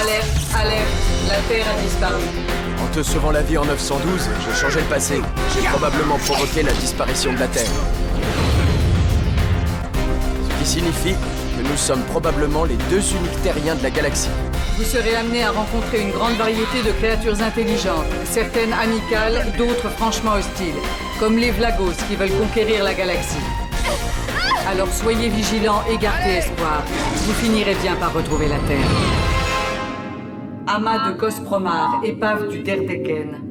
Alerte, alerte, la Terre a disparu. En te sauvant la vie en 912, j'ai changé le passé. J'ai probablement provoqué la disparition de la Terre. Ce qui signifie que nous sommes probablement les deux uniques terriens de la galaxie. Vous serez amené à rencontrer une grande variété de créatures intelligentes, certaines amicales, d'autres franchement hostiles, comme les Vlagos qui veulent conquérir la galaxie. Alors soyez vigilants et gardez espoir. Vous finirez bien par retrouver la Terre. Amas de Cospromar, épave du Derdeken.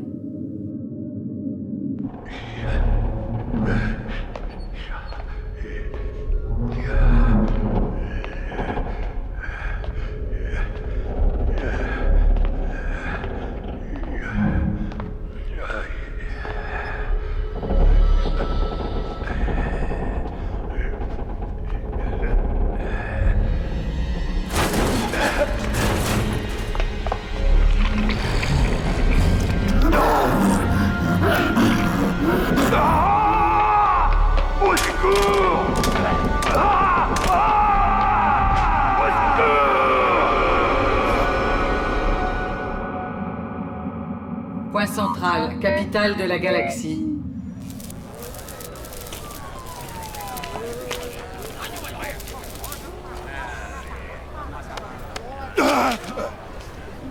Point central, capitale de la galaxie.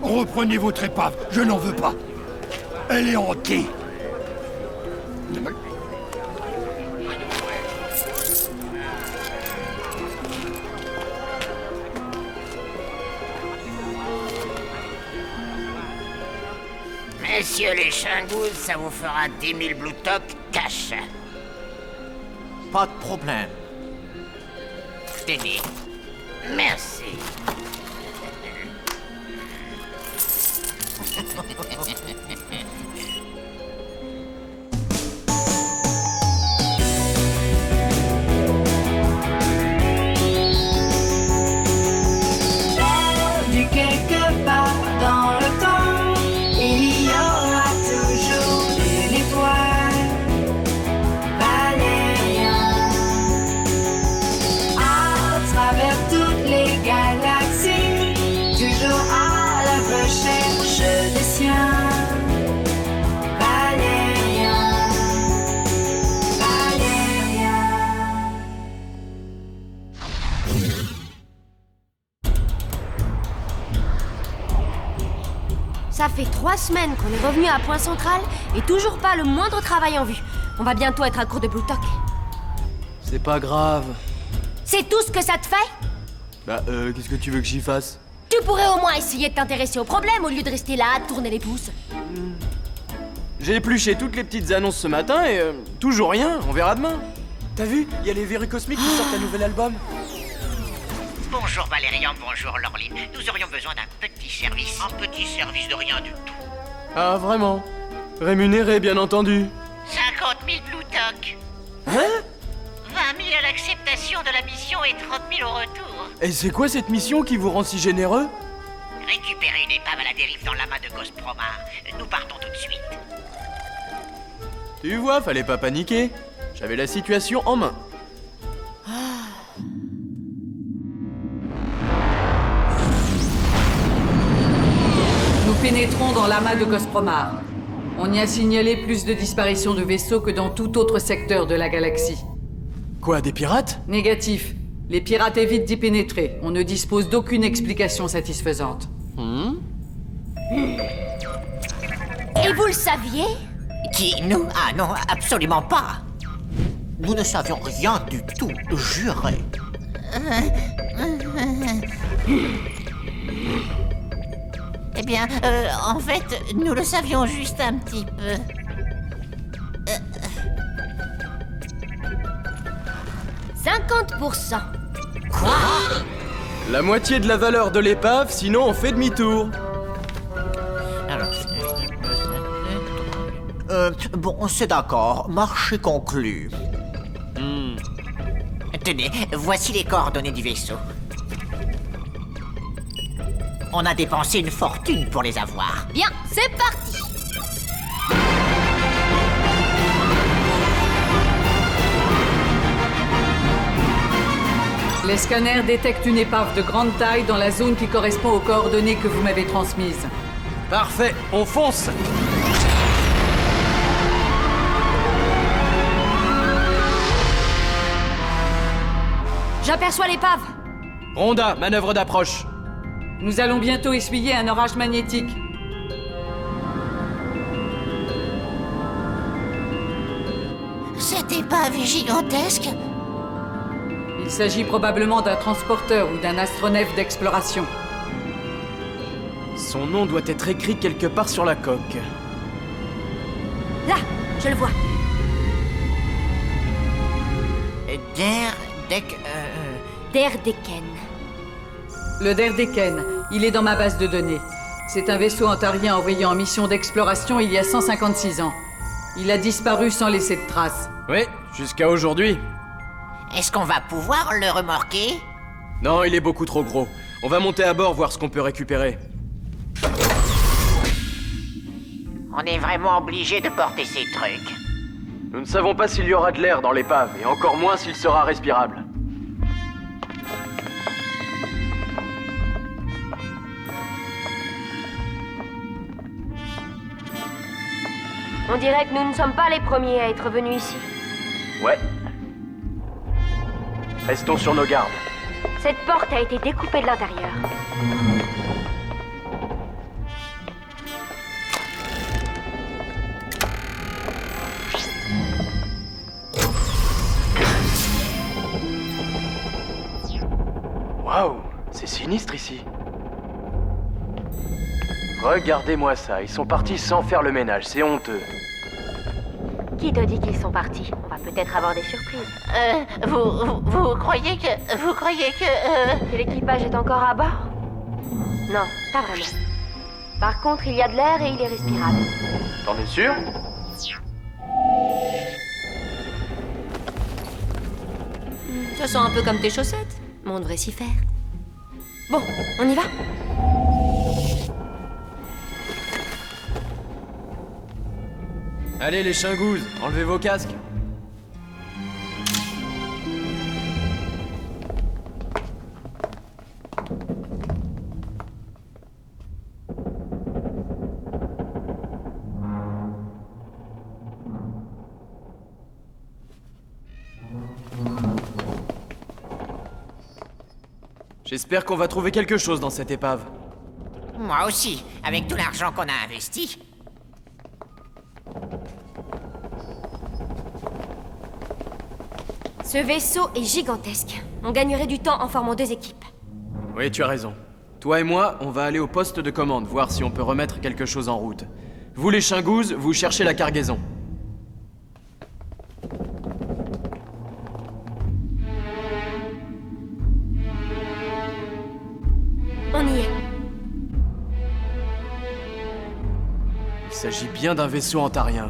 Reprenez votre épave, je n'en veux pas. Elle est hantée. Messieurs les Chingous, ça vous fera 10 000 Blue Toc cash. Pas de problème. Tenez. Merci. Du quelque part dans le temps, il y aura toujours une étoile. Valérian, à travers toutes les galaxies, toujours à la recherche des siens. Valérian, Valérian. Ça fait 3 semaines qu'on est revenu à Point Central et toujours pas le moindre travail en vue. On va bientôt être à court de Blue Toc. C'est pas grave. C'est tout ce que ça te fait? Bah, qu'est-ce que tu veux que j'y fasse? Tu pourrais au moins essayer de t'intéresser au problème au lieu de rester là à te tourner les pouces. J'ai épluché toutes les petites annonces ce matin et toujours rien, on verra demain. T'as vu? Il y a les Verrues Cosmiques qui sortent un nouvel album. Bonjour Valérian, bonjour Laureline. Nous aurions besoin d'un petit service. Un petit service de rien du tout. Ah, vraiment? Rémunéré, bien entendu. 50 000 Blue Toc. Hein? 20 000 à l'acceptation de la mission et 30 000 au retour. Et c'est quoi cette mission qui vous rend si généreux? Récupérer une épave à la dérive dans l'amas de Cospromar. Nous partons tout de suite. Tu vois, fallait pas paniquer. J'avais la situation en main. Nous pénétrons dans l'amas de Cospromar. On y a signalé plus de disparitions de vaisseaux que dans tout autre secteur de la galaxie. Quoi, des pirates? Négatif. Les pirates évitent d'y pénétrer. On ne dispose d'aucune explication satisfaisante. Et vous le saviez? Qui, nous? Ah non, absolument pas. Nous ne savions rien du tout, juré. Eh bien, en fait, nous le savions juste un petit peu. 50%. Quoi? La moitié de la valeur de l'épave, sinon on fait demi-tour. Bon, c'est d'accord. Marché conclu. Tenez, voici les coordonnées du vaisseau. On a dépensé une fortune pour les avoir. Bien, c'est parti. Les scanners détectent une épave de grande taille dans la zone qui correspond aux coordonnées que vous m'avez transmises. Parfait, on fonce! J'aperçois l'épave. Rhonda, manœuvre d'approche. Nous allons bientôt essuyer un orage magnétique. Cette épave est gigantesque. Il s'agit probablement d'un transporteur ou d'un astronef d'exploration. Son nom doit être écrit quelque part sur la coque. Là, je le vois. Derdeken. Le Derdeken, il est dans ma base de données. C'est un vaisseau ontarien envoyé en mission d'exploration il y a 156 ans. Il a disparu sans laisser de traces. Oui, jusqu'à aujourd'hui. Est-ce qu'on va pouvoir le remorquer? Non, il est beaucoup trop gros. On va monter à bord voir ce qu'on peut récupérer. On est vraiment obligé de porter ces trucs. Nous ne savons pas s'il y aura de l'air dans l'épave, et encore moins s'il sera respirable. On dirait que nous ne sommes pas les premiers à être venus ici. Ouais. Restons sur nos gardes. Cette porte a été découpée de l'intérieur. Waouh, c'est sinistre ici. Regardez-moi ça, ils sont partis sans faire le ménage, c'est honteux. Qui te dit qu'ils sont partis? On va peut-être avoir des surprises. Vous croyez que... Et l'équipage est encore à bord? Non, pas vraiment. Par contre, il y a de l'air et il est respirable. T'en es sûr? Ça sent un peu comme tes chaussettes. Mais on devrait s'y faire. Bon, on y va? Allez les chingouzes, enlevez vos casques. J'espère qu'on va trouver quelque chose dans cette épave. Moi aussi, avec tout l'argent qu'on a investi. Ce vaisseau est gigantesque. On gagnerait du temps en formant deux équipes. Oui, tu as raison. Toi et moi, on va aller au poste de commande, voir si on peut remettre quelque chose en route. Vous les chingouzes, vous cherchez la cargaison. On y est. Il s'agit bien d'un vaisseau ontarien.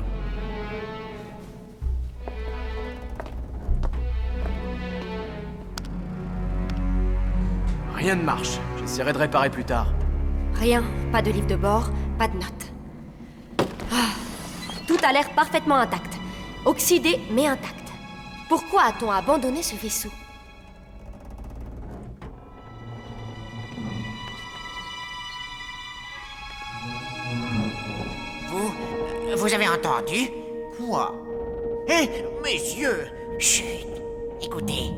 Rien ne marche. J'essaierai de réparer plus tard. Rien, pas de livre de bord, pas de notes. Ah, tout a l'air parfaitement intact. Oxydé, mais intact. Pourquoi a-t-on abandonné ce vaisseau? Vous avez entendu? Quoi? Hé, mes yeux! Chut! Écoutez.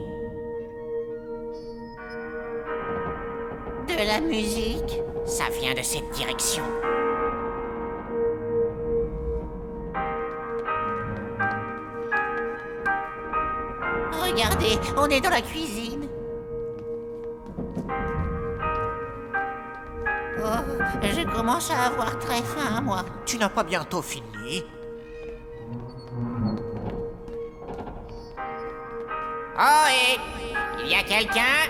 De la musique? Ça vient de cette direction. Regardez, on est dans la cuisine. Oh, je commence à avoir très faim, moi. Tu n'as pas bientôt fini? Oh, et il y a quelqu'un?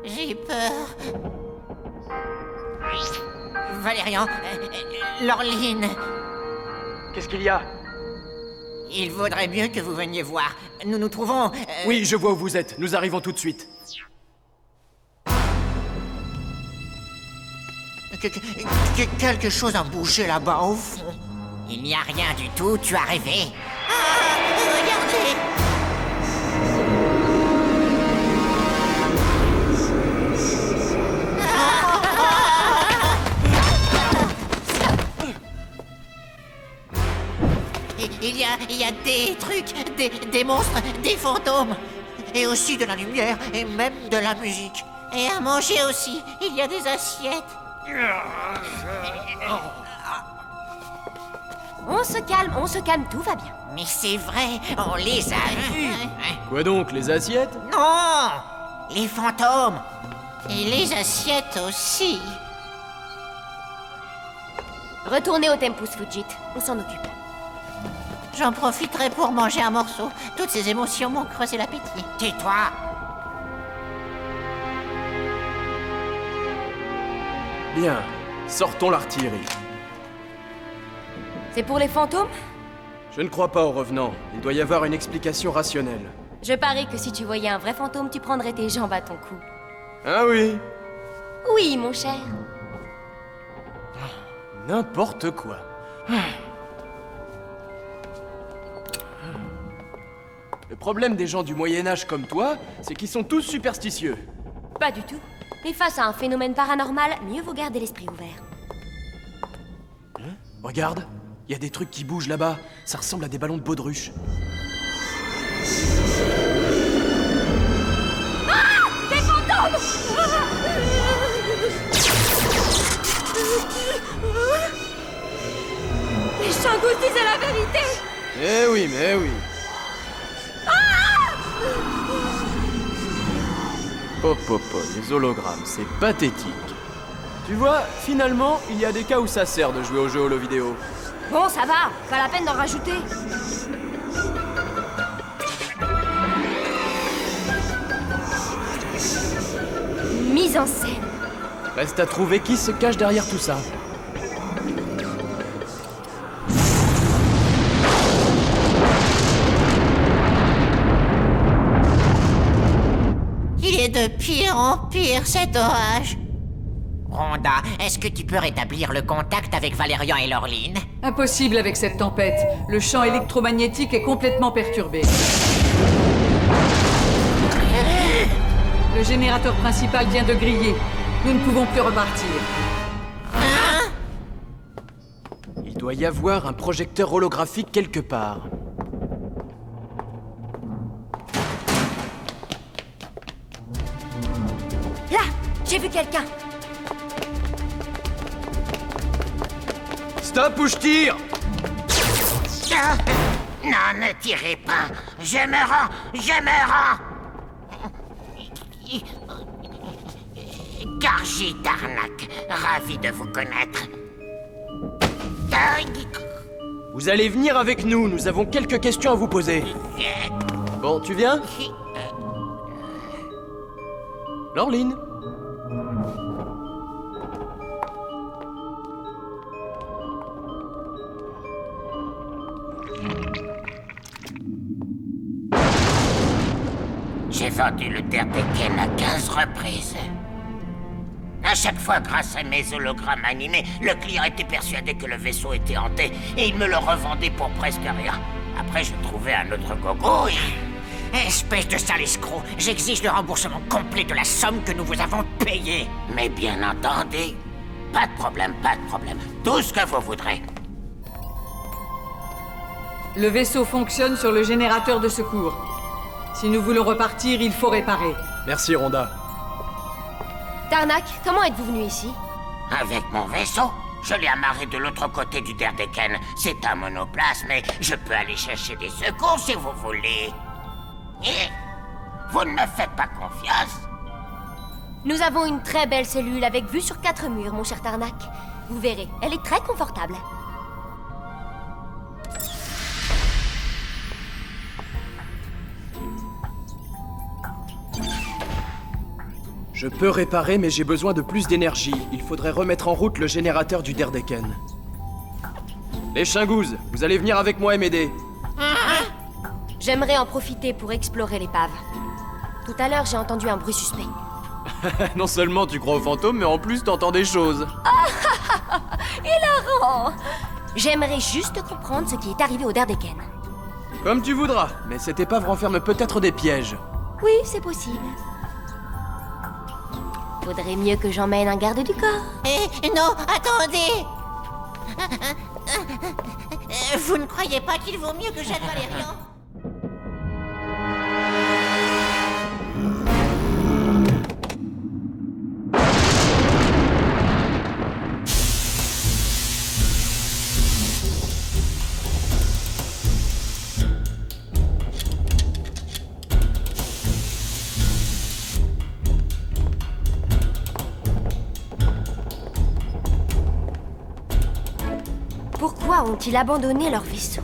J'ai peur. Valérian, Laureline, Qu'est-ce qu'il y a? il vaudrait mieux que vous veniez voir. Nous nous trouvons... Oui, je vois où vous êtes. Nous arrivons tout de suite. Quelque chose a bougé là-bas au fond. Il n'y a rien du tout, tu as rêvé. Ah, regardez! a des trucs, des monstres, des fantômes. Et aussi de la lumière, et même de la musique. Et à manger aussi, il y a des assiettes. On se calme, tout va bien. Mais c'est vrai, on les a vus. Quoi donc, les assiettes? Non, les fantômes. Et les assiettes aussi. Retournez au Tempus Fugit, on s'en occupe. J'en profiterai pour manger un morceau. Toutes ces émotions m'ont creusé l'appétit. Tais-toi. Bien, sortons l'artillerie. C'est pour les fantômes? Je ne crois pas aux revenants. Il doit y avoir une explication rationnelle. Je parie que si tu voyais un vrai fantôme, tu prendrais tes jambes à ton cou. Ah oui? Oui, mon cher. N'importe quoi. Le problème des gens du Moyen-Âge comme toi, c'est qu'ils sont tous superstitieux. Pas du tout. Et face à un phénomène paranormal, mieux vaut garder l'esprit ouvert. Regarde, il y a des trucs qui bougent là-bas. Ça ressemble à des ballons de baudruche. Des fantômes! Les Shangus disaient la vérité! Eh oui, mais oui. Popopo, les hologrammes, c'est pathétique. Tu vois, finalement, il y a des cas où ça sert de jouer aux jeux holo vidéo. Bon, ça va, pas la peine d'en rajouter. Mise en scène. Reste à trouver qui se cache derrière tout ça. Il est de pire en pire, cet orage. Rhonda, est-ce que tu peux rétablir le contact avec Valérian et Laureline? Impossible avec cette tempête. Le champ électromagnétique est complètement perturbé. Le générateur principal vient de griller. Nous ne pouvons plus repartir. Il doit y avoir un projecteur holographique quelque part. Là, j'ai vu quelqu'un. Stop ou je tire! Non, ne tirez pas. Je me rends, je me rends. Gargi Darnak, ravi de vous connaître. Vous allez venir avec nous, nous avons quelques questions à vous poser. Bon, tu viens? Laureline? J'ai vendu le Derdeken à 15 reprises. À chaque fois, grâce à mes hologrammes animés, le client était persuadé que le vaisseau était hanté et il me le revendait pour presque rien. Après, je trouvais un autre gogo et... Espèce de sale escroc, j'exige le remboursement complet de la somme que nous vous avons payée. Mais bien entendu, pas de problème, pas de problème. Tout ce que vous voudrez. Le vaisseau fonctionne sur le générateur de secours. Si nous voulons repartir, il faut réparer. Merci, Rhonda. Darnak, comment êtes-vous venu ici? Avec mon vaisseau, je l'ai amarré de l'autre côté du Derdeken. C'est un monoplace, mais je peux aller chercher des secours si vous voulez. Et vous ne me faites pas confiance? Nous avons une très belle cellule avec vue sur 4 murs, mon cher Darnak. Vous verrez, elle est très confortable. Je peux réparer, mais j'ai besoin de plus d'énergie. Il faudrait remettre en route le générateur du Derdeken. Les Shangus, vous allez venir avec moi et m'aider. J'aimerais en profiter pour explorer l'épave. Tout à l'heure, j'ai entendu un bruit suspect. Non seulement tu crois aux fantômes, mais en plus t'entends des choses. Hilarant! J'aimerais juste comprendre ce qui est arrivé au Derdeken. Comme tu voudras, mais cette épave renferme peut-être des pièges. Oui, c'est possible. Faudrait mieux que j'emmène un garde du corps. Non, attendez. Vous ne croyez pas qu'il vaut mieux que j'aide Valérian? Pourquoi ont-ils abandonné leur vaisseau?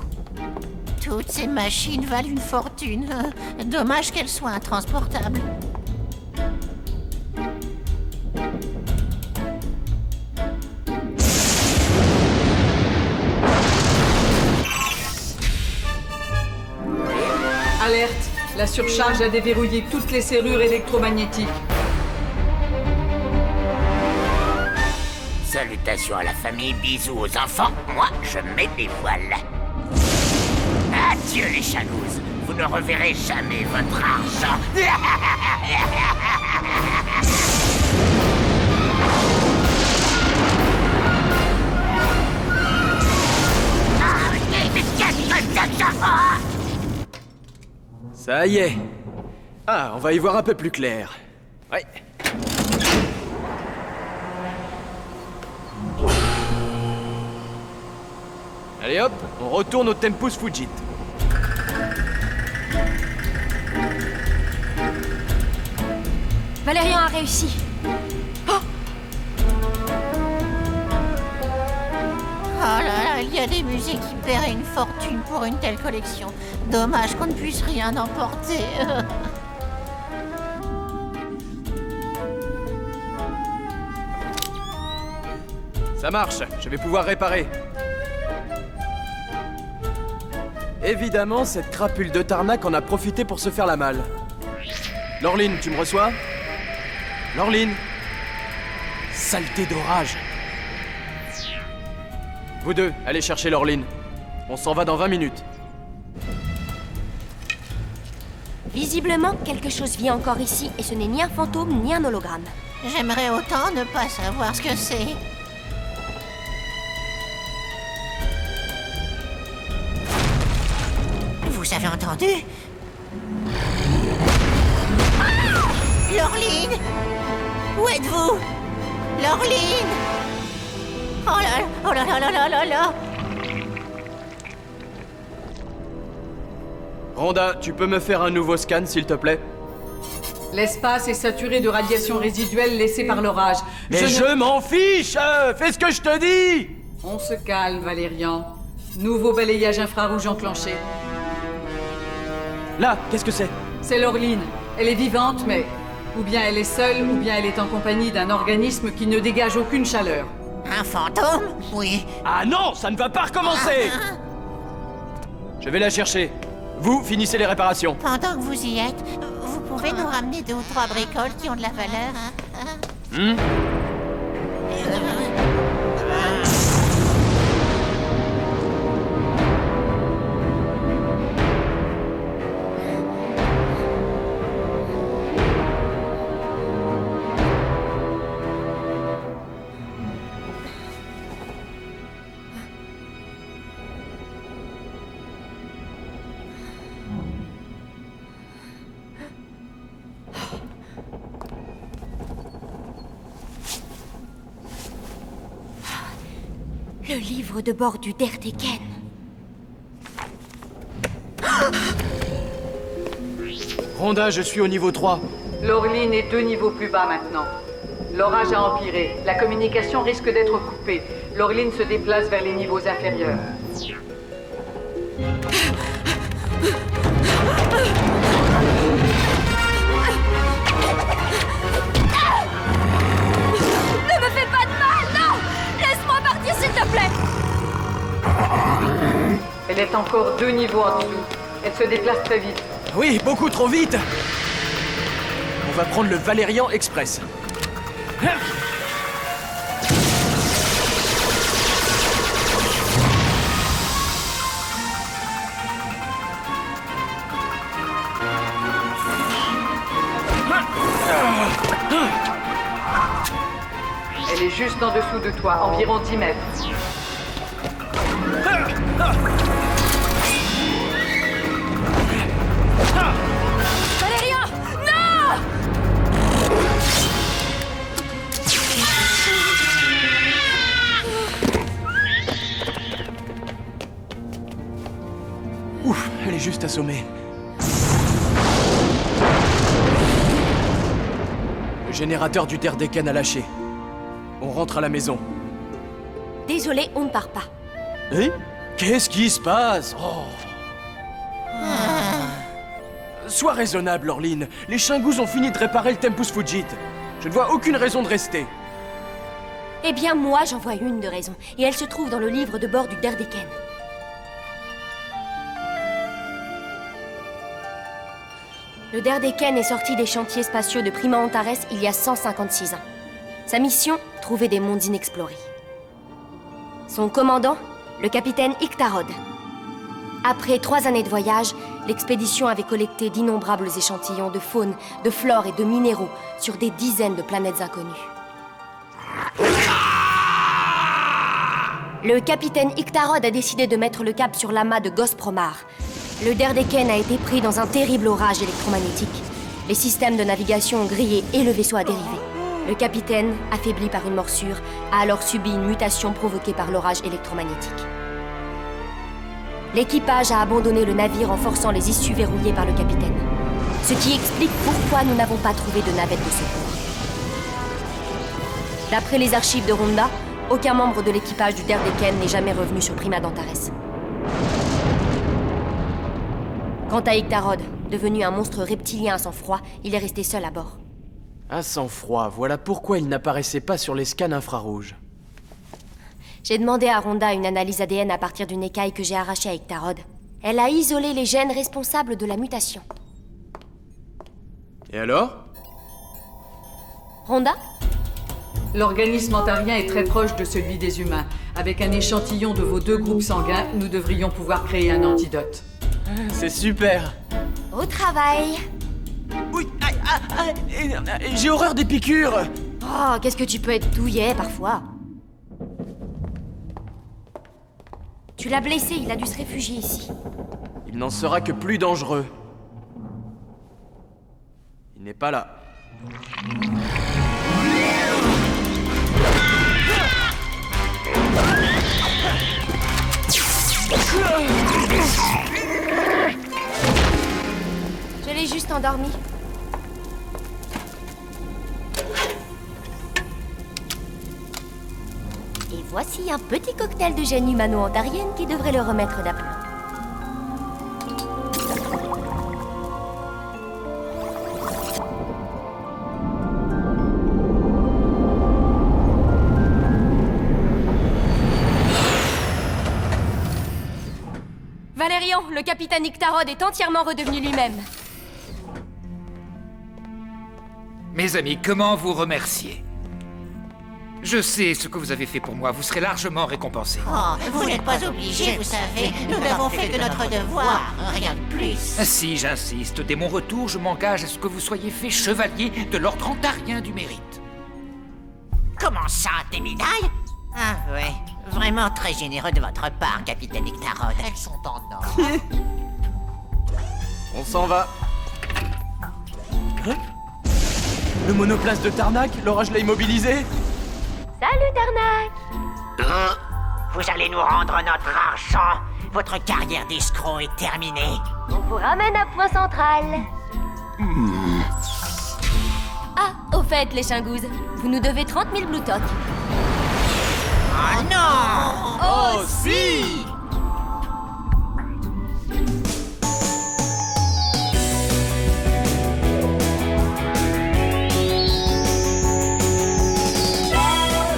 Toutes ces machines valent une fortune. Dommage qu'elles soient intransportables. Alerte! La surcharge a déverrouillé toutes les serrures électromagnétiques. Salutations à la famille, bisous aux enfants. Moi, je mets des voiles. Adieu les chagouzes. Vous ne reverrez jamais votre argent. Ça y est. Ah, on va y voir un peu plus clair. Ouais. Allez hop, on retourne au Tempus Fugit. Valérian a réussi. Oh là là, il y a des musées qui paieraient une fortune pour une telle collection. Dommage qu'on ne puisse rien emporter. Ça marche, je vais pouvoir réparer. Évidemment, cette crapule de Tarnac en a profité pour se faire la malle. Laureline, tu me reçois? Laureline? Saleté d'orage. Vous deux, allez chercher Laureline. On s'en va dans 20 minutes. Visiblement, quelque chose vit encore ici, et ce n'est ni un fantôme ni un hologramme. J'aimerais autant ne pas savoir ce que c'est. Vous avez entendu? Ah! Laureline! Où êtes-vous? Laureline! Oh là là, oh là là là là là là! Rhonda, tu peux me faire un nouveau scan, s'il te plaît? L'espace est saturé de radiations résiduelles laissées par l'orage. Mais je m'en fiche! Fais ce que je te dis! On se calme, Valérian. Nouveau balayage infrarouge enclenché. Là, qu'est-ce que c'est? C'est Laureline. Elle est vivante, mais... ou bien elle est seule, ou bien elle est en compagnie d'un organisme qui ne dégage aucune chaleur. Un fantôme? Oui. Ah non, ça ne va pas recommencer! Je vais la chercher. Vous, finissez les réparations. Pendant que vous y êtes, vous pouvez nous ramener 2 ou 3 bricoles qui ont de la valeur? Le livre de bord du Derdeken. Rhonda, je suis au niveau 3. Laureline est 2 niveaux plus bas maintenant. L'orage a empiré. La communication risque d'être coupée. Laureline se déplace vers les niveaux inférieurs. Ne me fais pas de mal, non! Laisse-moi partir, s'il te plaît! Elle est encore 2 niveaux en dessous. Elle se déplace très vite. Oui, beaucoup trop vite! On va prendre le Valérian Express. Elle est juste en dessous de toi, environ 10 mètres. Valérian! Non! Ouf, elle est juste assommée. Le générateur du Derdeken a lâché. On rentre à la maison. Désolé, on ne part pas. Hein? Qu'est-ce qui se passe? Oh. Sois raisonnable, Orline. Les Shingus ont fini de réparer le Tempus Fugit. Je ne vois aucune raison de rester. Eh bien, moi, j'en vois une de raison. Et elle se trouve dans le livre de bord du Derdeken. Le Derdeken est sorti des chantiers spatiaux de Prima Antares il y a 156 ans. Sa mission, trouver des mondes inexplorés. Son commandant, le capitaine Ictarod. Après 3 années de voyage, l'expédition avait collecté d'innombrables échantillons de faune, de flore et de minéraux sur des dizaines de planètes inconnues. Le capitaine Ictarod a décidé de mettre le cap sur l'amas de Gospromar. Le Derdeken a été pris dans un terrible orage électromagnétique. Les systèmes de navigation ont grillé et le vaisseau a dérivé. Le capitaine, affaibli par une morsure, a alors subi une mutation provoquée par l'orage électromagnétique. L'équipage a abandonné le navire en forçant les issues verrouillées par le capitaine. Ce qui explique pourquoi nous n'avons pas trouvé de navette de secours. D'après les archives de Ronda, aucun membre de l'équipage du Derdeken n'est jamais revenu sur Prima d'Antares. Quant à Ictarod, devenu un monstre reptilien à sang-froid, il est resté seul à bord. À sang-froid, voilà pourquoi il n'apparaissait pas sur les scans infrarouges. J'ai demandé à Ronda une analyse ADN à partir d'une écaille que j'ai arrachée à Ictarod. Elle a isolé les gènes responsables de la mutation. Et alors? Ronda? L'organisme antarien est très proche de celui des humains. Avec un échantillon de vos 2 groupes sanguins, nous devrions pouvoir créer un antidote. C'est super. Au travail! Oui, j'ai horreur des piqûres. Oh, qu'est-ce que tu peux être douillet parfois? Tu l'as blessé, il a dû se réfugier ici. Il n'en sera que plus dangereux. Il n'est pas là. Je l'ai juste endormi. Et voici un petit cocktail de gènes humano-ontarienne qui devrait le remettre d'aplomb. Valérian, le capitaine Ictarod est entièrement redevenu lui-même. Mes amis, comment vous remercier? Je sais ce que vous avez fait pour moi, vous serez largement récompensés. Oh, vous n'êtes pas obligés, vous savez. Nous n'avons fait que notre devoir, rien de plus. Si j'insiste, dès mon retour, je m'engage à ce que vous soyez fait chevalier de l'ordre ontarien du mérite. Comment ça, des médailles? Ah ouais, vraiment très généreux de votre part, capitaine Ictarod. Elles sont en or. On s'en va. Hein? Le monoplace de Tarnak, l'orage l'a immobilisé? Salut Tarnak! Vous allez nous rendre notre argent. Votre carrière d'escroc est terminée. On vous ramène à Point Central. Ah, au fait, les Shingus, vous nous devez 30 000 Bluetoc. Oh non! Oh si!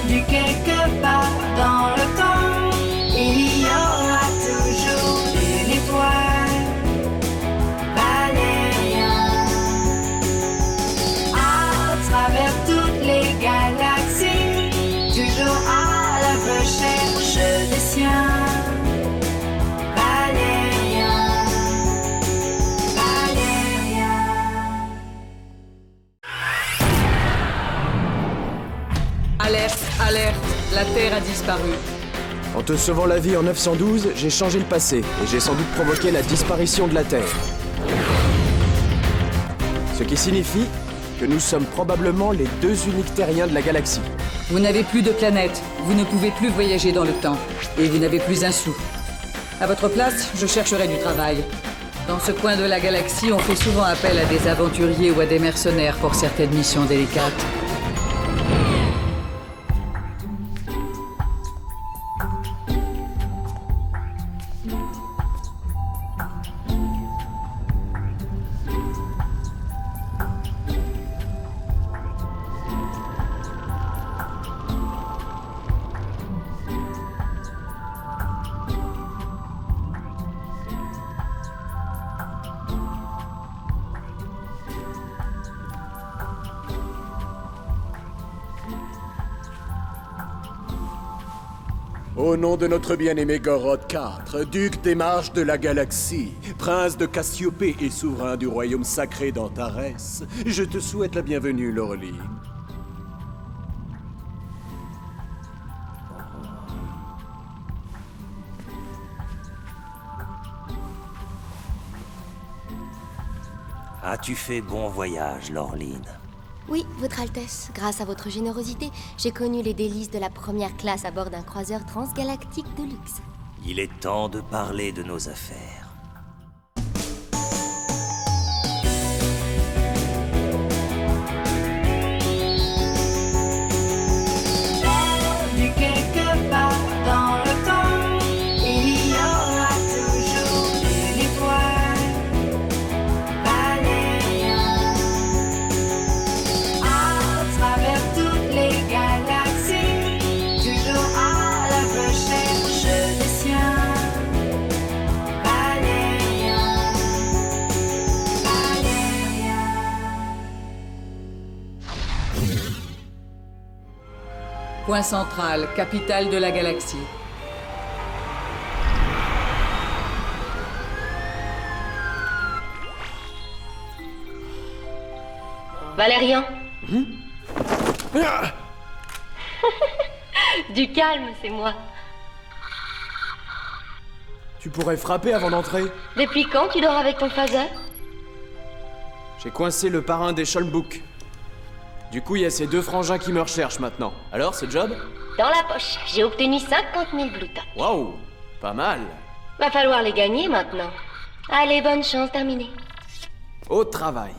Du quelque part dans le temps, il y aura toujours une étoile. Valérian, à travers toutes les galaxies, toujours à la recherche des siens. Valérian, Valérian. Alerte, alerte, la Terre a disparu. En te sauvant la vie en 912, j'ai changé le passé, et j'ai sans doute provoqué la disparition de la Terre. Ce qui signifie que nous sommes probablement les 2 uniques terriens de la galaxie. Vous n'avez plus de planète, vous ne pouvez plus voyager dans le temps, et vous n'avez plus un sou. À votre place, je chercherai du travail. Dans ce coin de la galaxie, on fait souvent appel à des aventuriers ou à des mercenaires pour certaines missions délicates. Au nom de notre bien-aimé Gorod IV, duc des marches de la galaxie, prince de Cassiopée et souverain du royaume sacré d'Antares, je te souhaite la bienvenue, Laureline. As-tu fait bon voyage, Laureline? Oui, Votre Altesse, grâce à votre générosité, j'ai connu les délices de la première classe à bord d'un croiseur transgalactique de luxe. Il est temps de parler de nos affaires. Du quelque part dans le temps, il y aura toujours une étoile. Valérian. À travers toutes les galaxies, toujours à la recherche des siens. Valérian. Valérian. Point central, capitale de la galaxie. Valérian. Du calme, c'est moi. Tu pourrais frapper avant d'entrer? Depuis quand tu dors avec ton phaser? J'ai coincé le parrain des Scholmbuk. Du coup, il y a ces 2 frangins qui me recherchent maintenant. Alors, c'est job? Dans la poche, j'ai obtenu 50 000 Bluetooth. Waouh, pas mal. Va falloir les gagner maintenant. Allez, bonne chance, terminé. Au travail.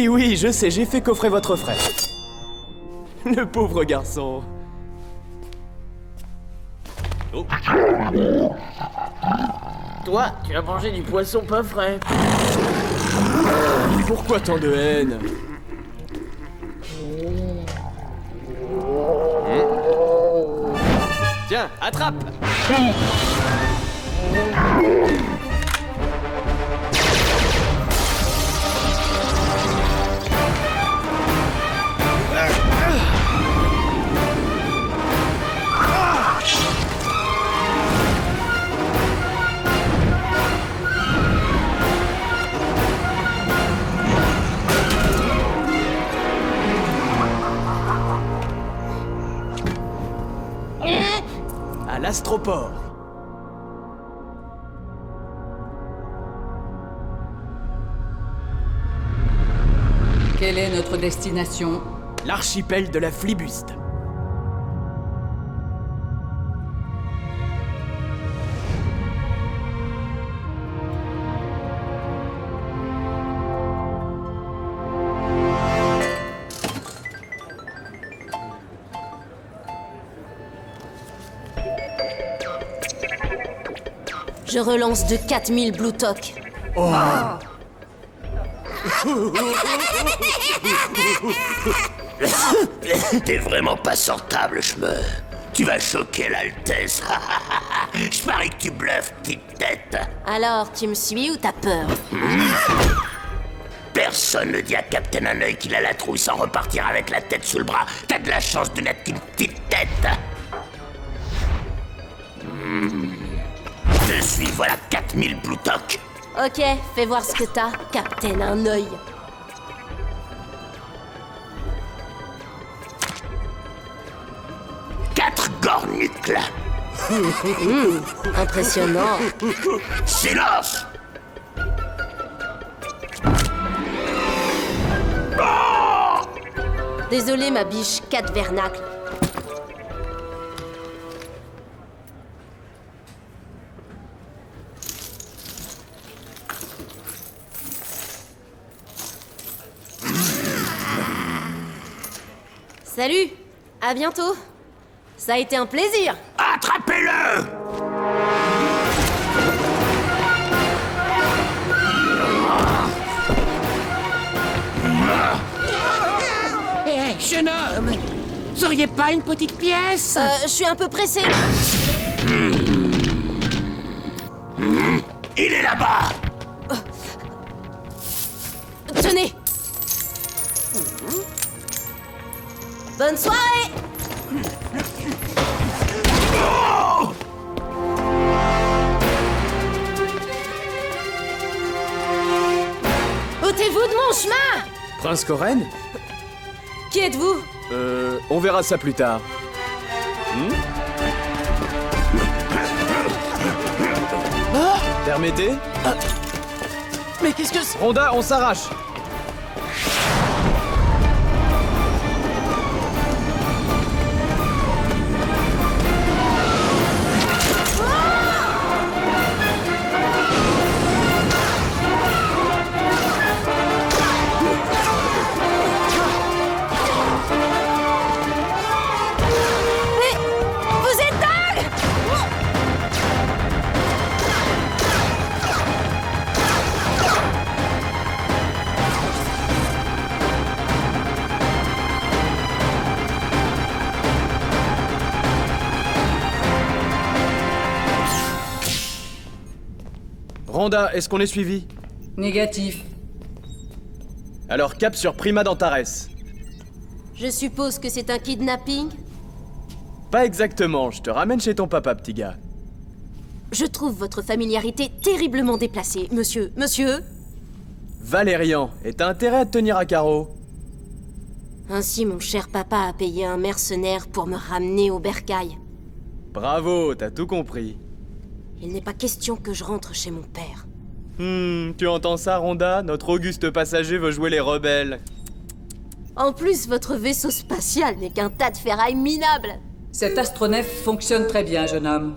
Oui, je sais, j'ai fait coffrer votre frère. Le pauvre garçon. Toi, tu as mangé du poisson pas frais. Pourquoi tant de haine? Tiens, attrape! À l'astroport. Quelle est notre destination? L'archipel de la Flibuste. Je relance de 4000 Bluetooth. Oh. T'es vraiment pas sortable, Schmeur. Tu vas choquer l'Altesse. Je parie que tu bluffes, petite tête. Alors, tu me suis ou t'as peur? Personne Personne ne dit à Captain Un œil qu'il a la trouille sans repartir avec la tête sous le bras. T'as de la chance de n'être qu'une petite tête. Je suis, voilà 4000 Bluetoc. Ok, fais voir ce que t'as, Captain Un œil. Quatre gornucles. Impressionnant. Silence. Désolé, ma biche, 4 vernacles. Salut, à bientôt. Ça a été un plaisir. Attrapez-le! Hé, jeune homme! Vous auriez pas une petite pièce? Je suis un peu pressée. Il est là-bas! Tenez. Bonne soirée. Ôtez-vous de mon chemin! Prince Coren? Qui êtes-vous? On verra ça plus tard. Permettez? Mais qu'est-ce que c'est? Rhonda, on s'arrache! Vous êtes dingue! Rhonda, est-ce qu'on est suivi? Négatif. Alors cap sur Prima d'Antares. Je suppose que c'est un kidnapping? Pas exactement, je te ramène chez ton papa, petit gars. Je trouve votre familiarité terriblement déplacée, monsieur. Monsieur? Valérian, et t'as intérêt à te tenir à carreau. Ainsi, mon cher papa a payé un mercenaire pour me ramener au bercail. Bravo, t'as tout compris. Il n'est pas question que je rentre chez mon père. Tu entends ça, Rhonda? Notre auguste passager veut jouer les rebelles. En plus, votre vaisseau spatial n'est qu'un tas de ferraille minable. Cet astronef fonctionne très bien, jeune homme.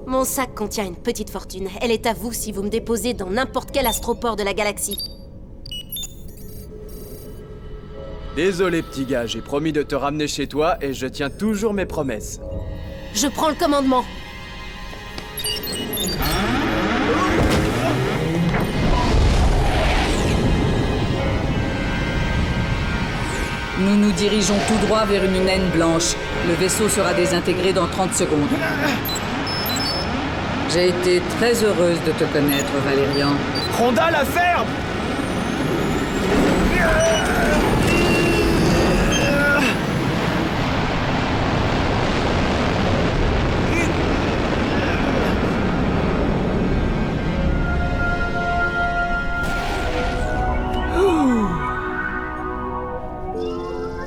Mon sac contient une petite fortune. Elle est à vous si vous me déposez dans n'importe quel astroport de la galaxie. Désolé, petit gars, j'ai promis de te ramener chez toi et je tiens toujours mes promesses. Je prends le commandement. Nous nous dirigeons tout droit vers une naine blanche. Le vaisseau sera désintégré dans 30 secondes. J'ai été très heureuse de te connaître, Valérian. Rhonda, la ferme!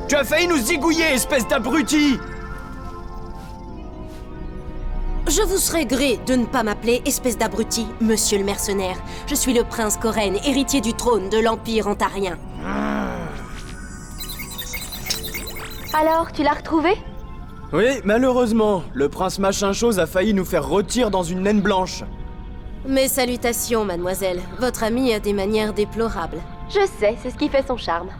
Tu as failli nous zigouiller, espèce d'abruti! Je vous serais gré de ne pas m'appeler espèce d'abruti, monsieur le mercenaire. Je suis le prince Coren, héritier du trône de l'Empire antarien. Alors, tu l'as retrouvé? Oui, malheureusement, le prince machin-chose a failli nous faire rôtir dans une naine blanche. Mes salutations, mademoiselle. Votre ami a des manières déplorables. Je sais, c'est ce qui fait son charme.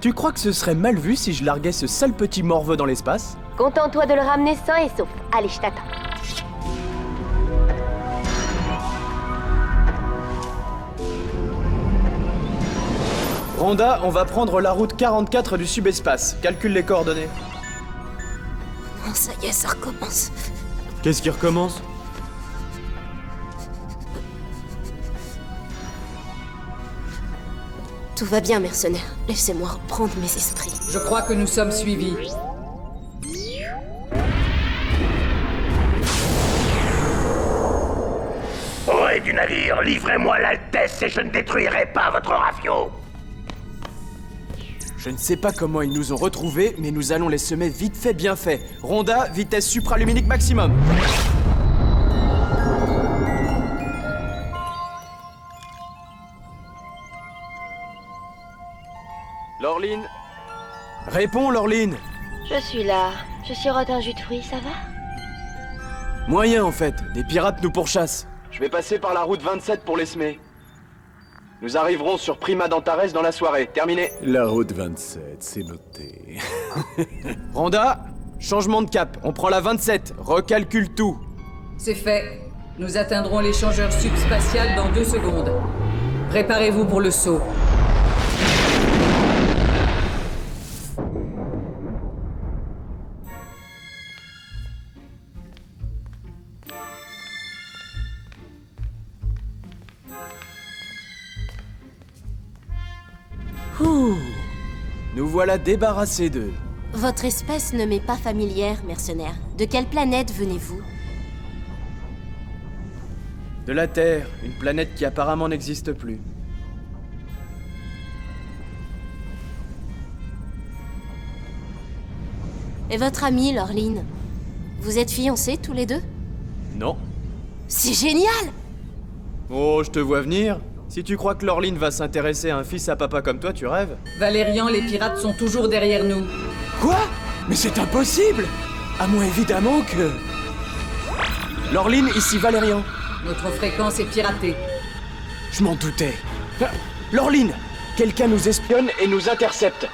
Tu crois que ce serait mal vu si je larguais ce sale petit morveux dans l'espace? Contente-toi de le ramener sain et sauf. Allez, je t'attends. Rhonda, on va prendre la route 44 du subespace. Calcule les coordonnées. Oh, ça y est, ça recommence. Qu'est-ce qui recommence? Tout va bien, mercenaire. Laissez-moi reprendre mes esprits. Je crois que nous sommes suivis. Ohé du navire, livrez-moi l'Altesse et je ne détruirai pas votre rafio. Je ne sais pas comment ils nous ont retrouvés, mais nous allons les semer vite fait, bien fait. Rhonda, vitesse supraluminique maximum. Laureline. Réponds, Laureline. Je suis là. Je sirote un jus de fruits, ça va? Moyen, en fait. Des pirates nous pourchassent. Je vais passer par la route 27 pour les semer. Nous arriverons sur Prima d'Antares dans la soirée. Terminé. La route 27, c'est noté. Rhonda, changement de cap. On prend la 27. Recalcule tout. C'est fait. Nous atteindrons l'échangeur subspatial dans 2 secondes. Préparez-vous pour le saut. Ouh. Nous voilà débarrassés d'eux. Votre espèce ne m'est pas familière, mercenaire. De quelle planète venez-vous? De la Terre, une planète qui apparemment n'existe plus. Et votre amie, Laureline? Vous êtes fiancés tous les deux? Non. C'est génial! Oh, je te vois venir. Si tu crois que Laureline va s'intéresser à un fils à papa comme toi, tu rêves. Valérian, les pirates sont toujours derrière nous. Quoi? Mais c'est impossible! À moins évidemment que... Laureline, ici Valérian. Notre fréquence est piratée. Je m'en doutais. Laureline, quelqu'un nous espionne et nous intercepte.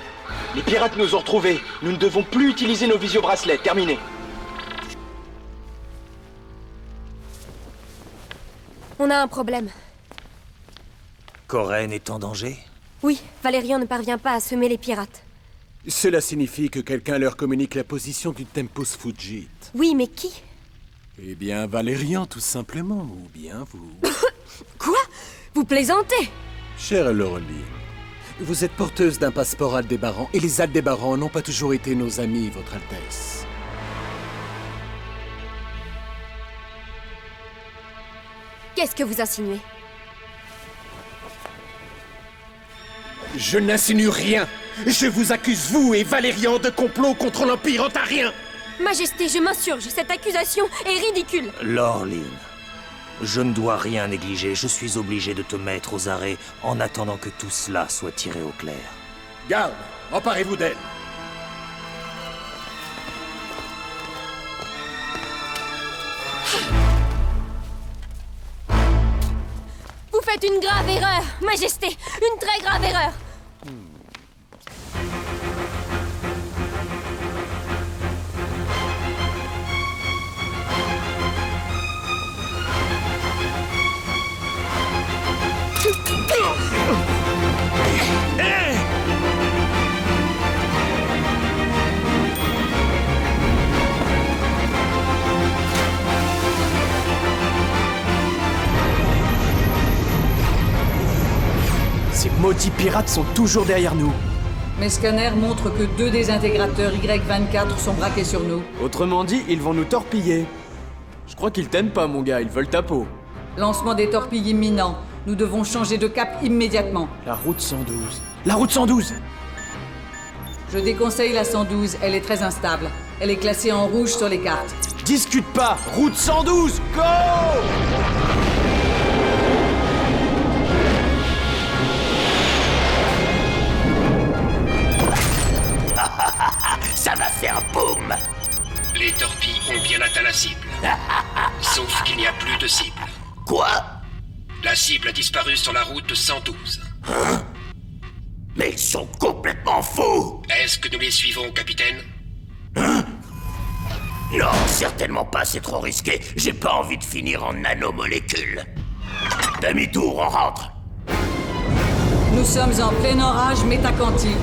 Les pirates nous ont retrouvés. Nous ne devons plus utiliser nos visio-bracelets. Terminé. On a un problème. Coren est en danger? Oui, Valérian ne parvient pas à semer les pirates. Cela signifie que quelqu'un leur communique la position du Tempus Fugit. Oui, mais qui? Eh bien, Valérian, tout simplement, ou bien vous. Quoi? Vous plaisantez? Chère Laureline, vous êtes porteuse d'un passeport Aldébaran, et les Aldébarans n'ont pas toujours été nos amis, Votre Altesse. Qu'est-ce que vous insinuez? Je n'insinue rien. Je vous accuse, vous et Valérian, de complot contre l'Empire ontarien. Majesté, je m'insurge. Cette accusation est ridicule. Laureline, je ne dois rien négliger. Je suis obligé de te mettre aux arrêts en attendant que tout cela soit tiré au clair. Garde, emparez-vous d'elle. Vous faites une grave erreur, Majesté. Une très grave erreur. Ces maudits pirates sont toujours derrière nous. Mes scanners montrent que 2 désintégrateurs Y-24 sont braqués sur nous. Autrement dit, ils vont nous torpiller. Je crois qu'ils t'aiment pas, mon gars, ils veulent ta peau. Lancement des torpilles imminent. Nous devons changer de cap immédiatement. La route 112. La route 112! Je déconseille la 112, elle est très instable. Elle est classée en rouge sur les cartes. Discute pas! Route 112! Go! Ça va faire boum. Les torpilles ont bien atteint la cible. Sauf qu'il n'y a plus de cible. Quoi? La cible a disparu sur la route 112. Hein? Mais ils sont complètement fous! Est-ce que nous les suivons, capitaine? Hein? Non, certainement pas, c'est trop risqué. J'ai pas envie de finir en nanomolécules. Demi-tour, on rentre. Nous sommes en plein orage métaquantique.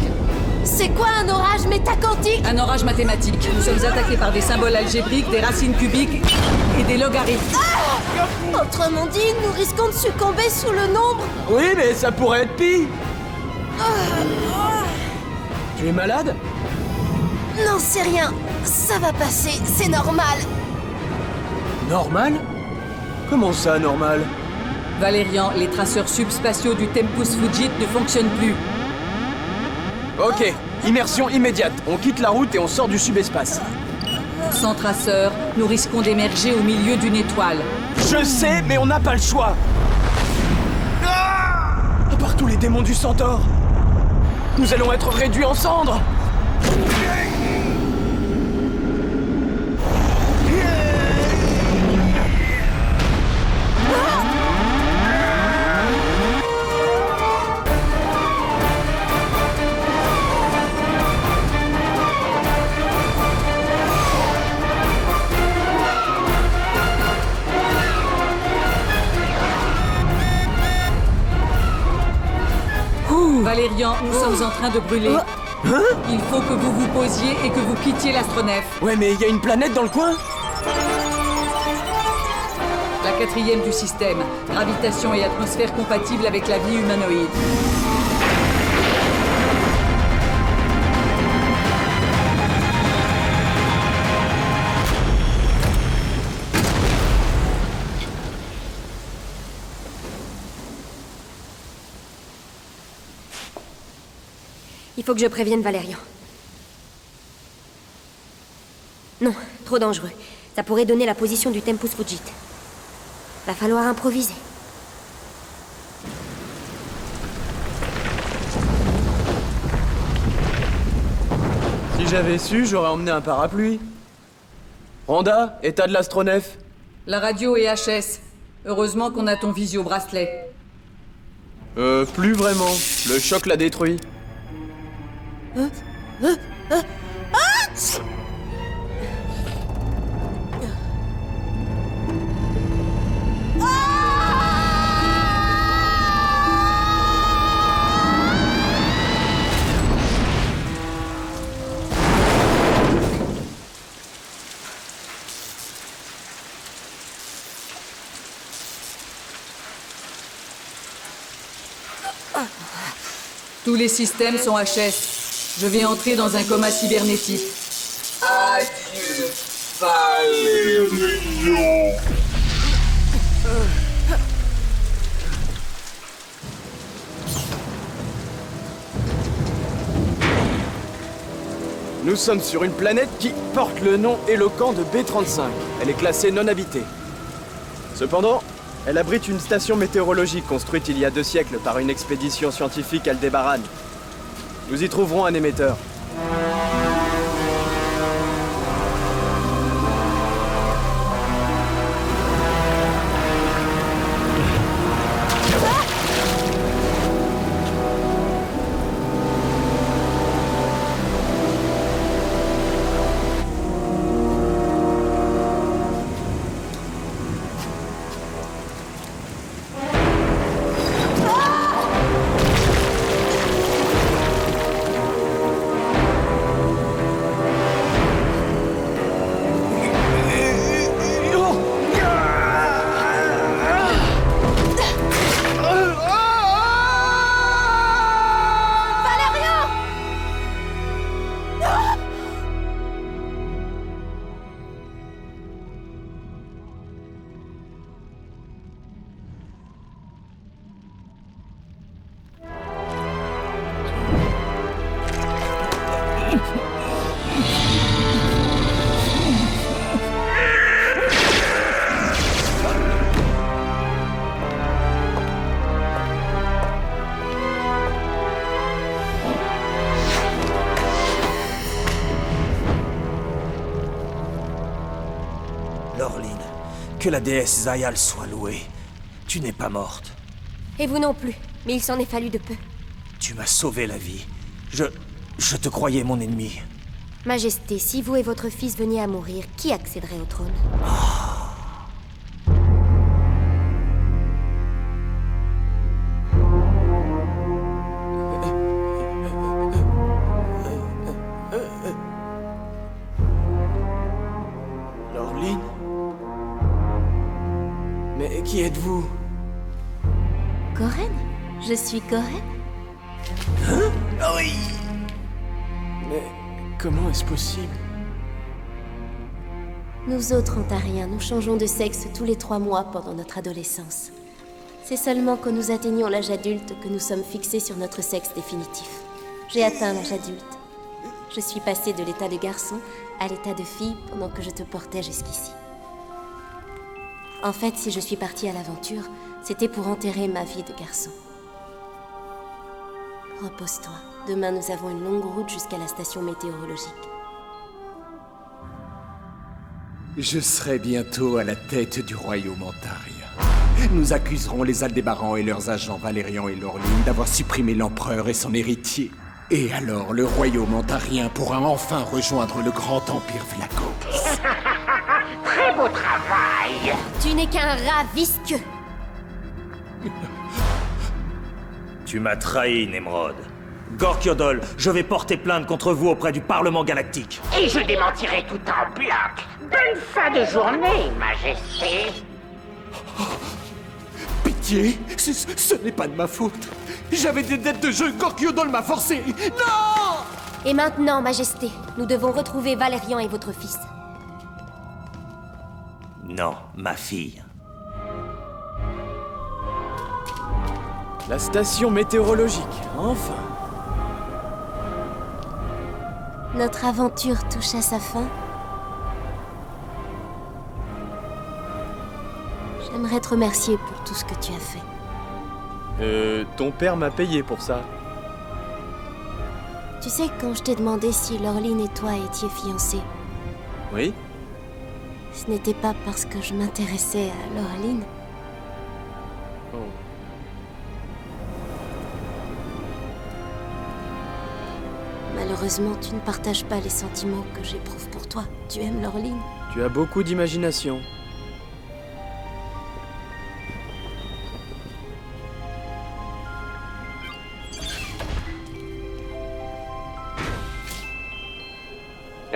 C'est quoi un orage métaquantique? Un orage mathématique. Nous sommes attaqués par des symboles algébriques, des racines cubiques et des logarithmes. Ah! Autrement dit, nous risquons de succomber sous le nombre. Oui, mais ça pourrait être pire. Tu es malade? Non, c'est rien. Ça va passer, c'est normal. Normal? Comment ça, normal? Valérian, les traceurs subspatiaux du Tempus Fugit ne fonctionnent plus. Ok, immersion immédiate. On quitte la route et on sort du subespace. Sans traceurs, nous risquons d'émerger au milieu d'une étoile. Je sais, mais on n'a pas le choix. À part tous les démons du Centaure, nous allons être réduits en cendres. Valérian, nous sommes en train de brûler. Hein? Il faut que vous vous posiez et que vous quittiez l'astronef. Ouais, mais il y a une planète dans le coin? La 4e du système. Gravitation et atmosphère compatibles avec la vie humanoïde. Il faut que je prévienne Valérian. Non, trop dangereux. Ça pourrait donner la position du Tempus Fugit. Va falloir improviser. Si j'avais su, j'aurais emmené un parapluie. Randa, état de l'astronef? La radio est HS. Heureusement qu'on a ton visio-bracelet. Plus vraiment. Le choc l'a détruit. Tous les systèmes sont HS. Je vais entrer dans un coma cybernétique. Adieu, Valérian. Nous sommes sur une planète qui porte le nom éloquent de B35. Elle est classée non habitée. Cependant, elle abrite une station météorologique construite il y a 2 siècles par une expédition scientifique Aldébaran. Nous y trouverons un émetteur. Laureline, que la déesse Zayal soit louée. Tu n'es pas morte. Et vous non plus, mais il s'en est fallu de peu. Tu m'as sauvé la vie. Je te croyais mon ennemi. Majesté, si vous et votre fils veniez à mourir, qui accéderait au trône? Laureline? Mais qui êtes-vous? Coren? Je suis Coren. Hein? Oui. Mais comment est-ce possible? Nous autres Ontariens, nous changeons de sexe tous les 3 mois pendant notre adolescence. C'est seulement quand nous atteignons l'âge adulte que nous sommes fixés sur notre sexe définitif. J'ai atteint l'âge adulte. Je suis passée de l'état de garçon à l'état de fille pendant que je te portais jusqu'ici. En fait, si je suis partie à l'aventure, c'était pour enterrer ma vie de garçon. Repose-toi. Demain, nous avons une longue route jusqu'à la station météorologique. Je serai bientôt à la tête du royaume ontarien. Nous accuserons les Aldébarans et leurs agents Valérian et Laureline d'avoir supprimé l'empereur et son héritier. Et alors, le royaume ontarien pourra enfin rejoindre le grand empire Vlagos. Très beau travail. Tu n'es qu'un rat visqueux. Tu m'as trahi, Nemrod. Gorkyodol, je vais porter plainte contre vous auprès du Parlement Galactique. Et je démentirai tout en bloc. Bonne fin de journée, Majesté. Pitié, ce n'est pas de ma faute. J'avais des dettes de jeu, Gorkyodol m'a forcé. Non! Et maintenant, Majesté, nous devons retrouver Valérian et votre fils. Non, ma fille. La station météorologique, enfin. Notre aventure touche à sa fin. J'aimerais te remercier pour tout ce que tu as fait. Ton père m'a payé pour ça. Tu sais, quand je t'ai demandé si Laureline et toi étiez fiancés... Oui? Ce n'était pas parce que je m'intéressais à Laureline. Oh. Malheureusement, tu ne partages pas les sentiments que j'éprouve pour toi. Tu aimes Laureline. Tu as beaucoup d'imagination.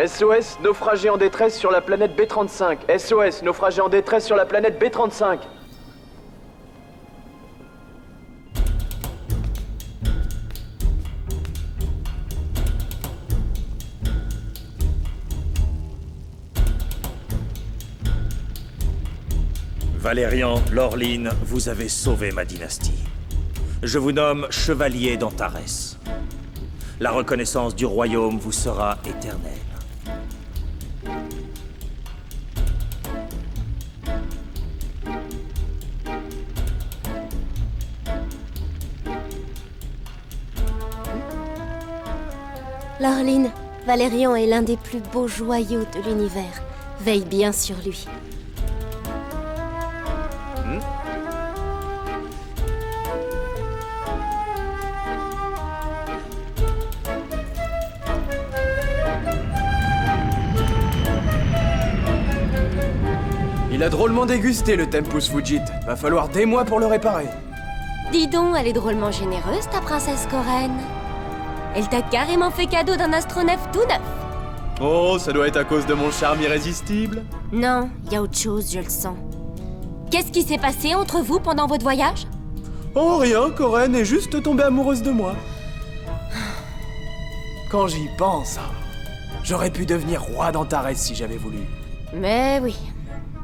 SOS, naufragé en détresse sur la planète B35. SOS, naufragé en détresse sur la planète B35. Valérian, Laureline, vous avez sauvé ma dynastie. Je vous nomme Chevalier d'Antares. La reconnaissance du royaume vous sera éternelle. Laureline, Valérian est l'un des plus beaux joyaux de l'univers. Veille bien sur lui. Il a drôlement dégusté le Tempus Fugit. Va falloir des mois pour le réparer. Dis donc, elle est drôlement généreuse, ta princesse Coraine. Elle t'a carrément fait cadeau d'un astronef tout neuf. Oh, ça doit être à cause de mon charme irrésistible. Non, y a autre chose, je le sens. Qu'est-ce qui s'est passé entre vous pendant votre voyage? Oh, rien, Coraine est juste tombée amoureuse de moi. Quand j'y pense, j'aurais pu devenir roi d'Antares si j'avais voulu. Mais oui,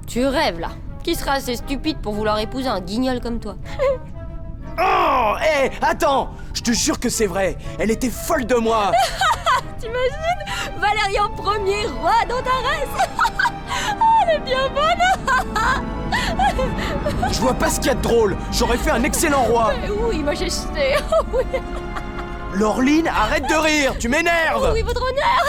tu rêves là. Qui sera assez stupide pour vouloir épouser un guignol comme toi? Oh, hé, attends! Je te jure que c'est vrai, elle était folle de moi. T'imagines? Valérian Ier, roi d'Antares. Oh, elle est bien bonne. Je vois pas ce qu'il y a de drôle, j'aurais fait un excellent roi. Oui, majesté, oh oui. Laureline, arrête de rire, tu m'énerves. Oui, votre honneur.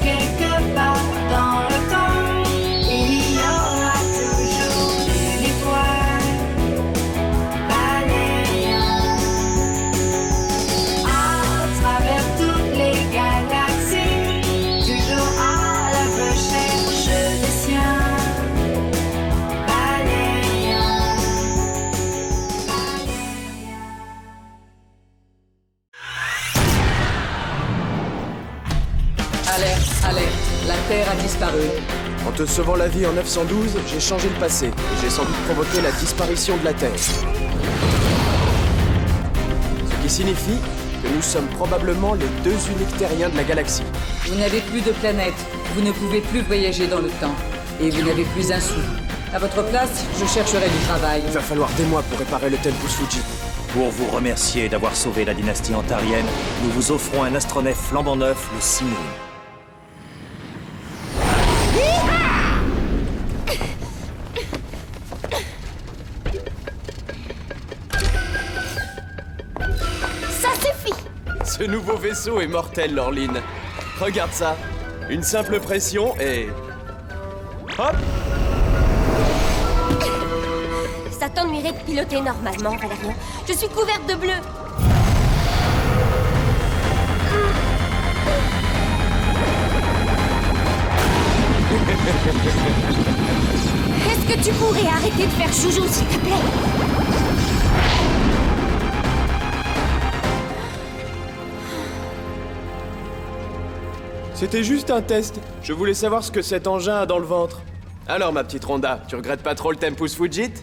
Quelque part dans le temps, il y aura toujours une étoile, Valérian. À travers toutes les galaxies, toujours à la recherche des siens, La Terre a disparu. En te sauvant la vie en 912, j'ai changé le passé, et j'ai sans doute provoqué la disparition de la Terre. Ce qui signifie que nous sommes probablement les 2 uniques terriens de la galaxie. Vous n'avez plus de planète, vous ne pouvez plus voyager dans le temps, et vous n'avez plus un sou. À votre place, je chercherai du travail. Il va falloir des mois pour réparer le Tempus Fugit. Pour vous remercier d'avoir sauvé la dynastie antarienne, nous vous offrons un astronef flambant neuf, le Simoon. Ça suffit! Ce nouveau vaisseau est mortel, Laureline. Regarde ça. Une simple pression et... hop! Ça t'ennuierait de piloter normalement, Valérian. Je suis couverte de bleu. Est-ce que tu pourrais arrêter de faire joujou, s'il te plaît? C'était juste un test. Je voulais savoir ce que cet engin a dans le ventre. Alors, ma petite Rhonda, tu regrettes pas trop le Tempus Fugit?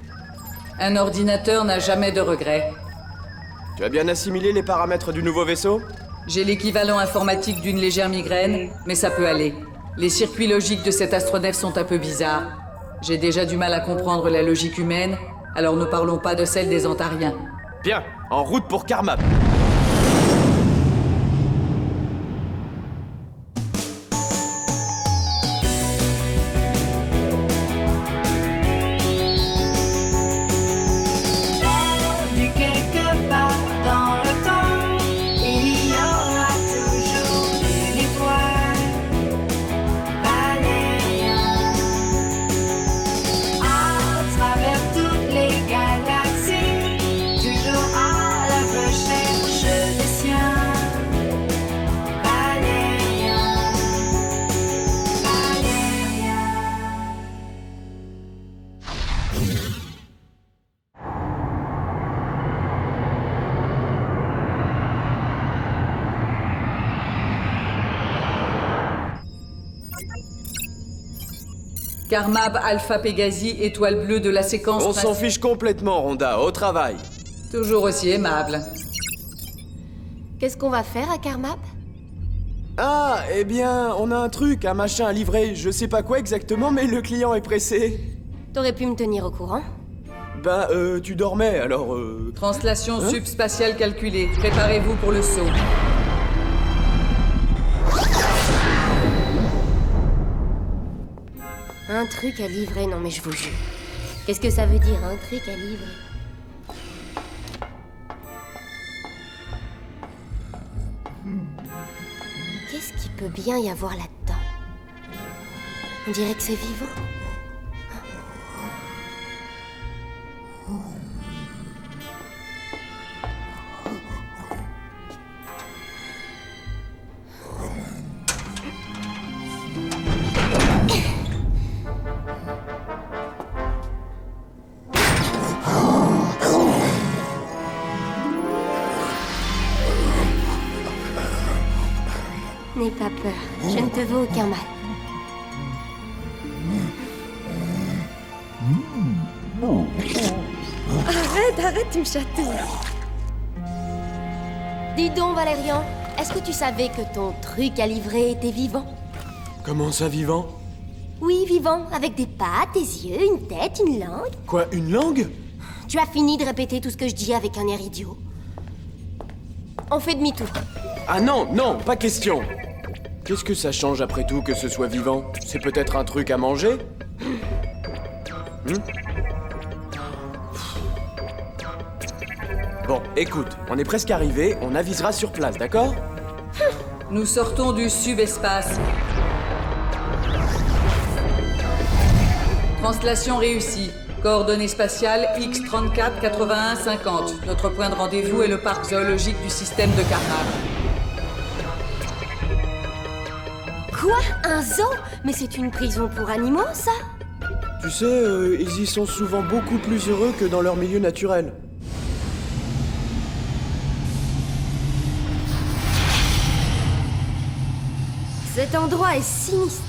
Un ordinateur n'a jamais de regrets. Tu as bien assimilé les paramètres du nouveau vaisseau? J'ai l'équivalent informatique d'une légère migraine, mais ça peut aller. Les circuits logiques de cet astronef sont un peu bizarres. J'ai déjà du mal à comprendre la logique humaine, alors ne parlons pas de celle des Antariens. Bien, en route pour Karmap. Perdu quelque part dans le temps, il y aura toujours une étoile. Valérian, à travers toutes les galaxies, toujours à la recherche des siens. Valérian, Valérian. Karmab Alpha Pégasi, étoile bleue de la séquence... On s'en fiche complètement, Rhonda. Au travail. Toujours aussi aimable. Qu'est-ce qu'on va faire à Karmap? Ah, eh bien, on a un truc, un machin à livrer. Je sais pas quoi exactement, mais le client est pressé. T'aurais pu me tenir au courant? Ben, tu dormais, alors... Translation Hein? subspatiale calculée. Préparez-vous pour le saut. Un truc à livrer, non mais je vous jure. Qu'est-ce que ça veut dire, un truc à livrer? Qu'est-ce qu'il peut bien y avoir là-dedans? On dirait que c'est vivant. N'aie pas peur, je ne te veux aucun mal. Arrête, tu me chatouilles. Dis donc, Valérian, est-ce que tu savais que ton truc à livrer était vivant? Comment ça, vivant? Oui, vivant, avec des pattes, des yeux, une tête, une langue. Quoi, une langue? Tu as fini de répéter tout ce que je dis avec un air idiot. On fait demi-tour. Ah non, non, pas question. Qu'est-ce que ça change après tout que ce soit vivant? C'est peut-être un truc à manger? Bon, écoute, on est presque arrivé, on avisera sur place, d'accord? Nous sortons du subespace. Translation réussie. Coordonnées spatiales X34 81 50. Notre point de rendez-vous est le parc zoologique du système de Karmap. Quoi? Un zoo? Mais c'est une prison pour animaux, ça? Tu sais, ils y sont souvent beaucoup plus heureux que dans leur milieu naturel. Cet endroit est sinistre.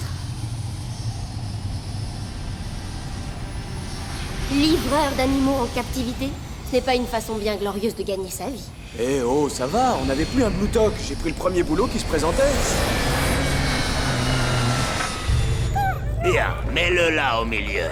Livreur d'animaux en captivité, ce n'est pas une façon bien glorieuse de gagner sa vie. Eh oh, ça va, on n'avait plus un Bluetoc. J'ai pris le premier boulot qui se présentait. Bien, mets-le là au milieu.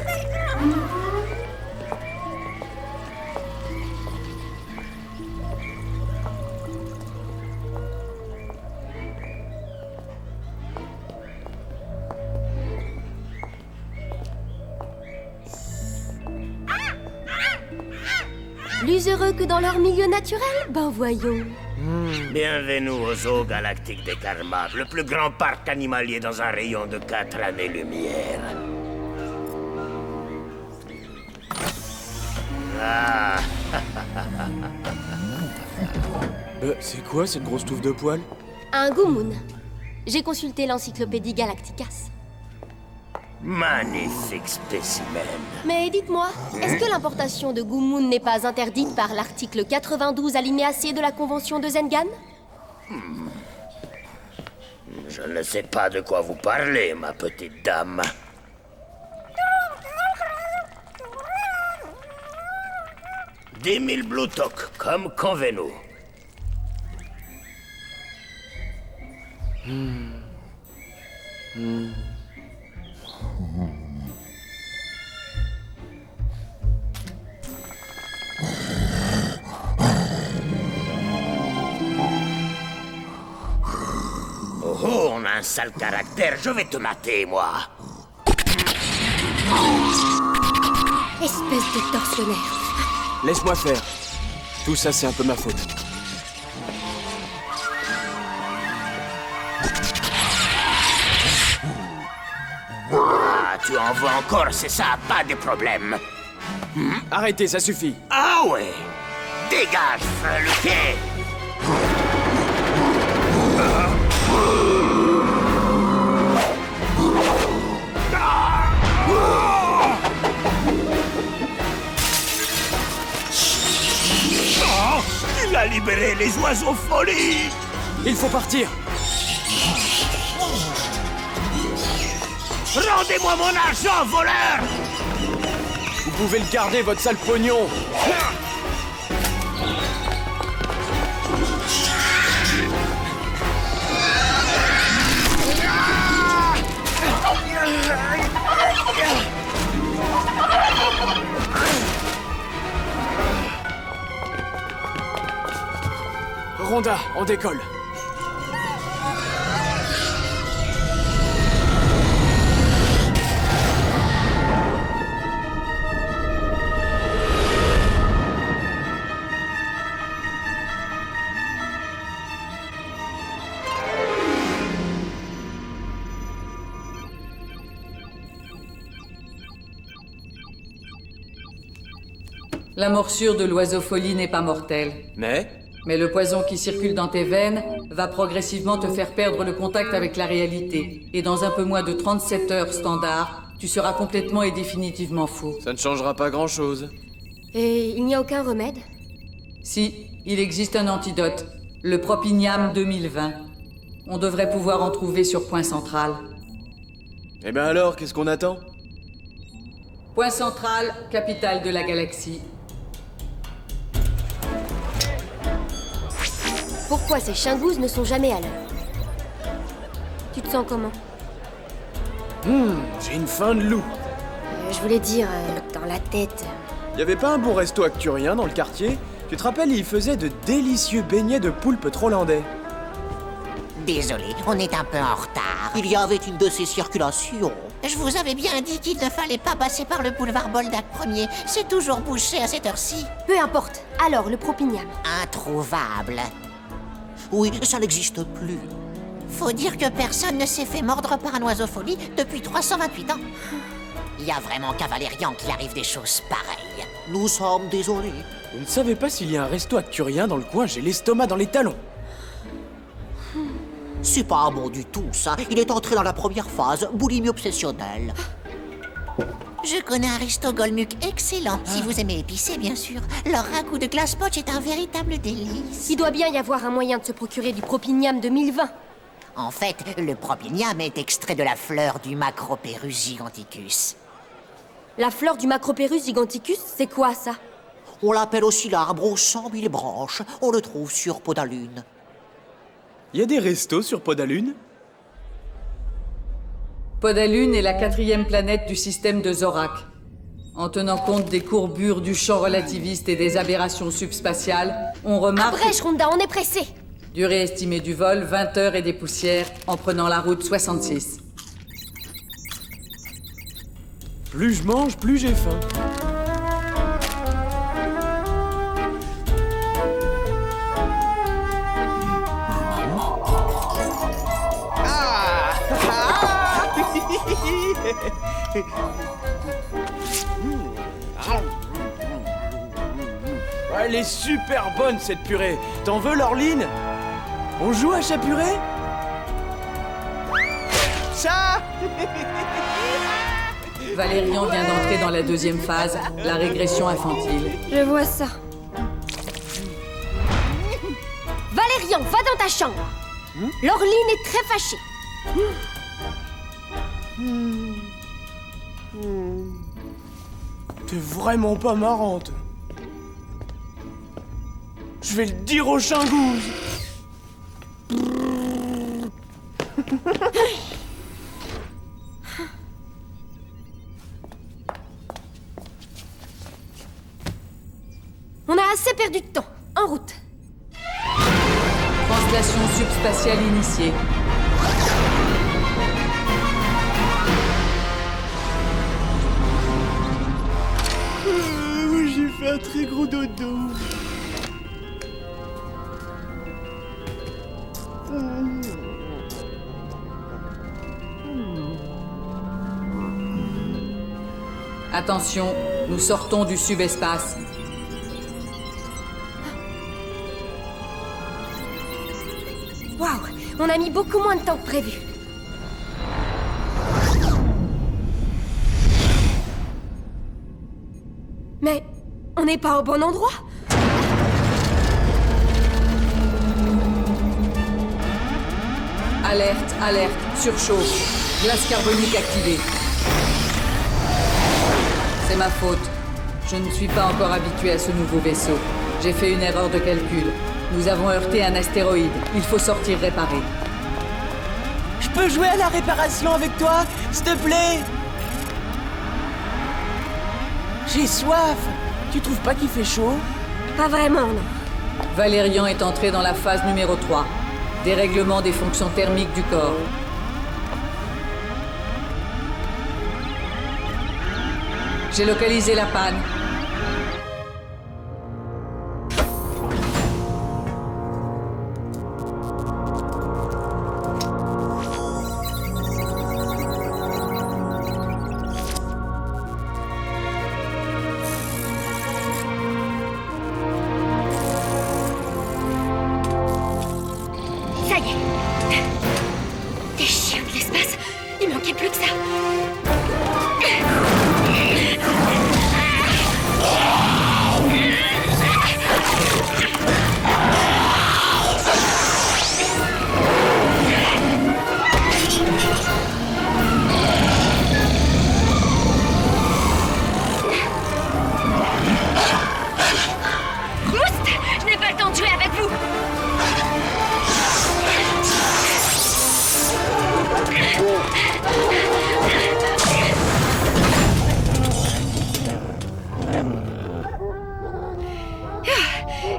Plus heureux que dans leur milieu naturel? Ben voyons. Bienvenue au Zoo Galactique des Karma, le plus grand parc animalier dans un rayon de 4 années-lumière. Ah. C'est quoi cette grosse touffe de poils? Un Goomoon. J'ai consulté l'encyclopédie Galacticas. Magnifique spécimen. Mais dites-moi, est-ce que l'importation de Goomoon n'est pas interdite par l'article 92 alinéa C de la Convention de Zengan? Je ne sais pas de quoi vous parlez, ma petite dame. « 10 000 Bluetoc, comme convenu. Oh, on a un sale caractère, je vais te mater, moi. Espèce de tortionnaire. Laisse-moi faire. Tout ça, c'est un peu ma faute. Ah, tu en veux encore, c'est ça, pas de problème. Arrêtez, ça suffit. Ah ouais. Dégage, freluquet. Il a libéré les oiseaux folies. Il faut partir. Rendez-moi mon argent, voleur. Vous pouvez le garder, votre sale pognon. Rhonda, on décolle. La morsure de l'oiseau folie n'est pas mortelle. Mais le poison qui circule dans tes veines va progressivement te faire perdre le contact avec la réalité. Et dans un peu moins de 37 heures standard, tu seras complètement et définitivement fou. ça ne changera pas grand-chose. Et il n'y a aucun remède? Si, il existe un antidote, le Propiniam 2020. On devrait pouvoir en trouver sur Point Central. Eh ben alors, qu'est-ce qu'on attend? Point Central, capitale de la galaxie. Pourquoi ces chingouzes ne sont jamais à l'heure? Tu te sens comment? J'ai une faim de loup. Je voulais dire, dans la tête... Y avait pas un bon resto acturien dans le quartier? Tu te rappelles, il faisait de délicieux beignets de poulpe trolandais. Désolé, on est un peu en retard. Il y avait une de ces circulations. Je vous avais bien dit qu'il ne fallait pas passer par le boulevard Boldak Ier. C'est toujours bouché à cette heure-ci. Peu importe. Alors, le Propiniam. Introuvable. Oui, ça n'existe plus. Faut dire que personne ne s'est fait mordre par un oiseau folie depuis 328 ans. Il y a vraiment qu'à Valérian qu'il arrive des choses pareilles. Nous sommes désolés. Vous ne savez pas s'il y a un resto acturien dans le coin, j'ai l'estomac dans les talons. C'est pas bon du tout, ça. Il est entré dans la première phase, boulimie obsessionnelle. Je connais un resto Golmuk excellent, si vous aimez épicé, bien sûr. Leur ragoût de glace poche est un véritable délice. Il doit bien y avoir un moyen de se procurer du Propiniam 2020. En fait, le probénium est extrait de la fleur du Macropérus giganticus. La fleur du Macropérus giganticus, c'est quoi ça? On l'appelle aussi l'arbre aux 100 000 branches. On le trouve sur Podalune. Y a des restos sur Podalune? Podalune est la 4e planète du système de Zorak. En tenant compte des courbures du champ relativiste et des aberrations subspatiales, on remarque... Abrège, Ronda, on est pressé! Durée estimée du vol, 20 heures et des poussières, en prenant la route 66. Plus je mange, plus j'ai faim. Elle est super bonne cette purée. T'en veux, Laureline? On joue à chat purée? Chat. Valérian vient d'entrer dans la 2e phase, la régression infantile. Je vois ça. Valérian, va dans ta chambre. Laureline est très fâchée. T'es vraiment pas marrante. Je vais le dire au chingouze. On a assez perdu de temps. En route. Translation subspatiale initiée. J'ai fait un très gros dodo. Attention, nous sortons du subespace. Waouh, on a mis beaucoup moins de temps que prévu. Mais on n'est pas au bon endroit. Alerte, alerte, surchauffe. Glace carbonique activée. C'est ma faute. Je ne suis pas encore habitué à ce nouveau vaisseau. J'ai fait une erreur de calcul. Nous avons heurté un astéroïde. Il faut sortir réparé. Je peux jouer à la réparation avec toi, s'il te plaît? J'ai soif. Tu trouves pas qu'il fait chaud? Pas vraiment, non. Valérian est entré dans la phase numéro 3. Dérèglement des fonctions thermiques du corps. J'ai localisé la panne. Ça y est. Des chiens de l'espace. Il manquait plus que ça. Moust, je n'ai pas le temps de jouer avec vous.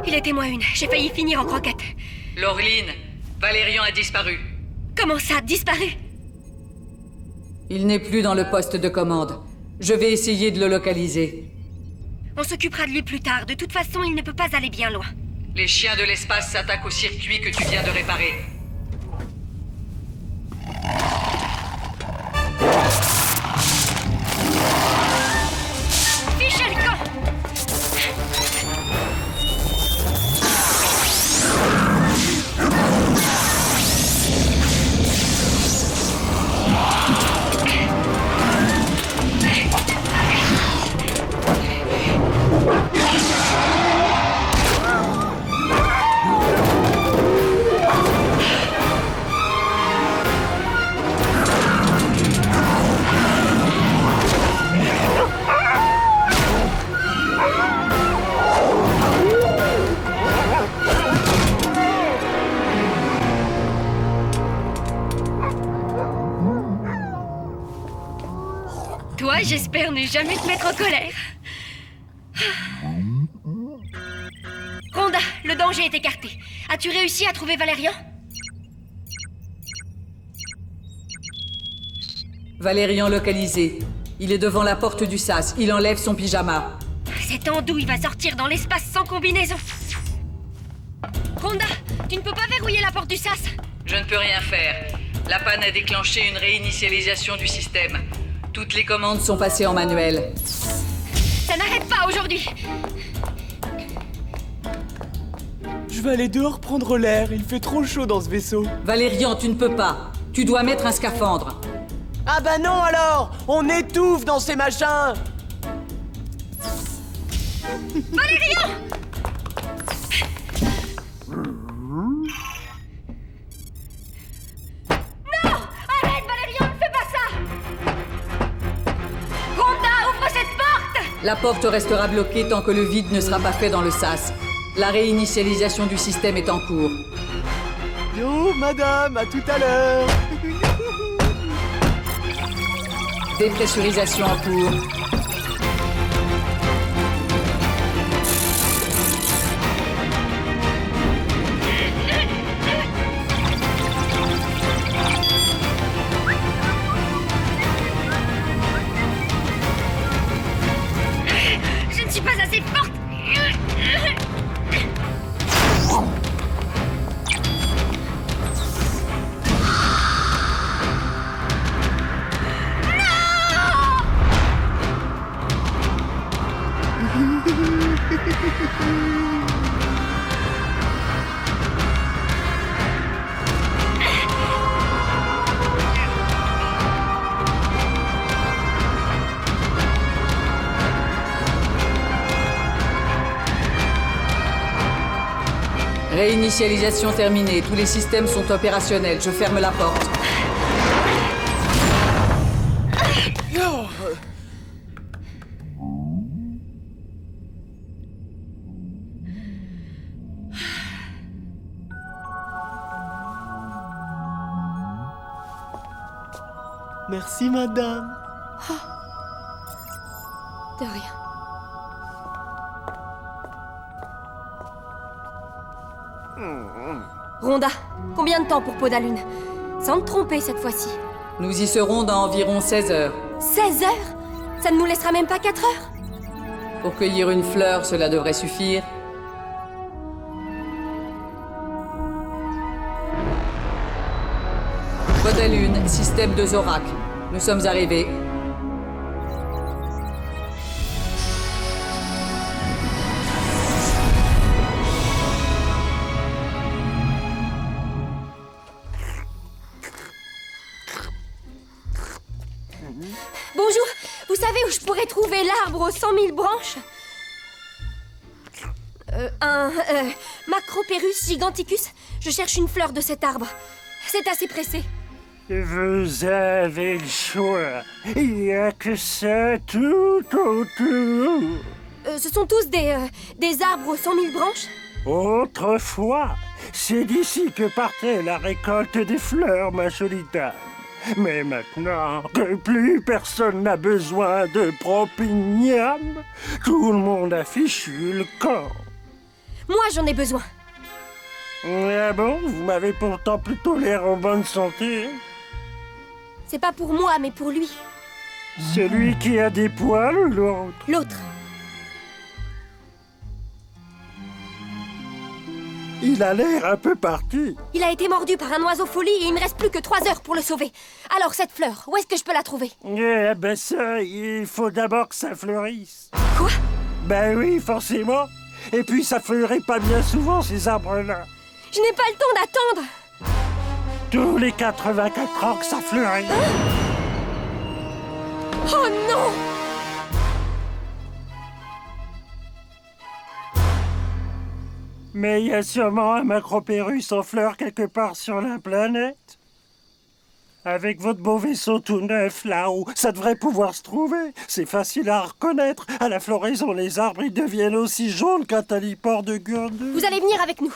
Il était moins une. J'ai failli finir en croquette. Laureline, Valérian a disparu. Comment ça, disparu? Il n'est plus dans le poste de commande. Je vais essayer de le localiser. On s'occupera de lui plus tard. De toute façon, il ne peut pas aller bien loin. Les chiens de l'espace s'attaquent au circuit que tu viens de réparer. Fichez le camp! J'espère ne jamais te mettre en colère. Rhonda, le danger est écarté. As-tu réussi à trouver Valérian? Valérian localisé. Il est devant la porte du sas. Il enlève son pyjama. Cette andouille va sortir dans l'espace sans combinaison. Rhonda, tu ne peux pas verrouiller la porte du sas? Je ne peux rien faire. La panne a déclenché une réinitialisation du système. Toutes les commandes sont passées en manuel. Ça n'arrête pas aujourd'hui. Je vais aller dehors prendre l'air, il fait trop chaud dans ce vaisseau. Valérian, tu ne peux pas. Tu dois mettre un scaphandre. Ah bah non alors! On étouffe dans ces machins! Valérian! Non! Arrête, Valérian, ne fais pas ça! Rhonda, ouvre cette porte! La porte restera bloquée tant que le vide ne sera pas fait dans le sas. La réinitialisation du système est en cours. Yo, madame, à tout à l'heure! Dépressurisation en cours. Je ne suis pas assez forte! Réinitialisation terminée. Tous les systèmes sont opérationnels. Je ferme la porte. Merci, madame. De rien. Rhonda, combien de temps pour Podalune? Sans te tromper cette fois-ci. Nous y serons dans environ 16 heures. 16 heures? Ça ne nous laissera même pas 4 heures? Pour cueillir une fleur, cela devrait suffire. Podalune, système de Zorak. Nous sommes arrivés. Bonjour, vous savez où je pourrais trouver l'arbre aux 100 000 branches? Macropérus giganticus. Je cherche une fleur de cet arbre. C'est assez pressé. Vous avez le choix. Il n'y a que ça tout autour. Ce sont tous des arbres aux 100 000 branches? Autrefois, c'est d'ici que partait la récolte des fleurs, ma jolie dame. Mais maintenant que plus personne n'a besoin de propinium, tout le monde a fichu le camp. Moi, j'en ai besoin. Ah bon? Vous m'avez pourtant plutôt l'air en bonne santé. C'est pas pour moi, mais pour lui. Celui qui a des poils ou l'autre? L'autre. Il a l'air un peu parti. Il a été mordu par un oiseau folie et il ne reste plus que 3 heures pour le sauver. Alors, cette fleur, où est-ce que je peux la trouver? Eh ben ça, il faut d'abord que ça fleurisse. Quoi? Ben oui, forcément. Et puis ça fleurit pas bien souvent, ces arbres-là. Je n'ai pas le temps d'attendre. Tous les 84 ans que ça fleurit. Oh non! Mais il y a sûrement un Macropérus en fleurs quelque part sur la planète. Avec votre beau vaisseau tout neuf là-haut, ça devrait pouvoir se trouver. C'est facile à reconnaître. À la floraison, les arbres ils deviennent aussi jaunes qu'un taliport de Gurdus. Vous allez venir avec nous.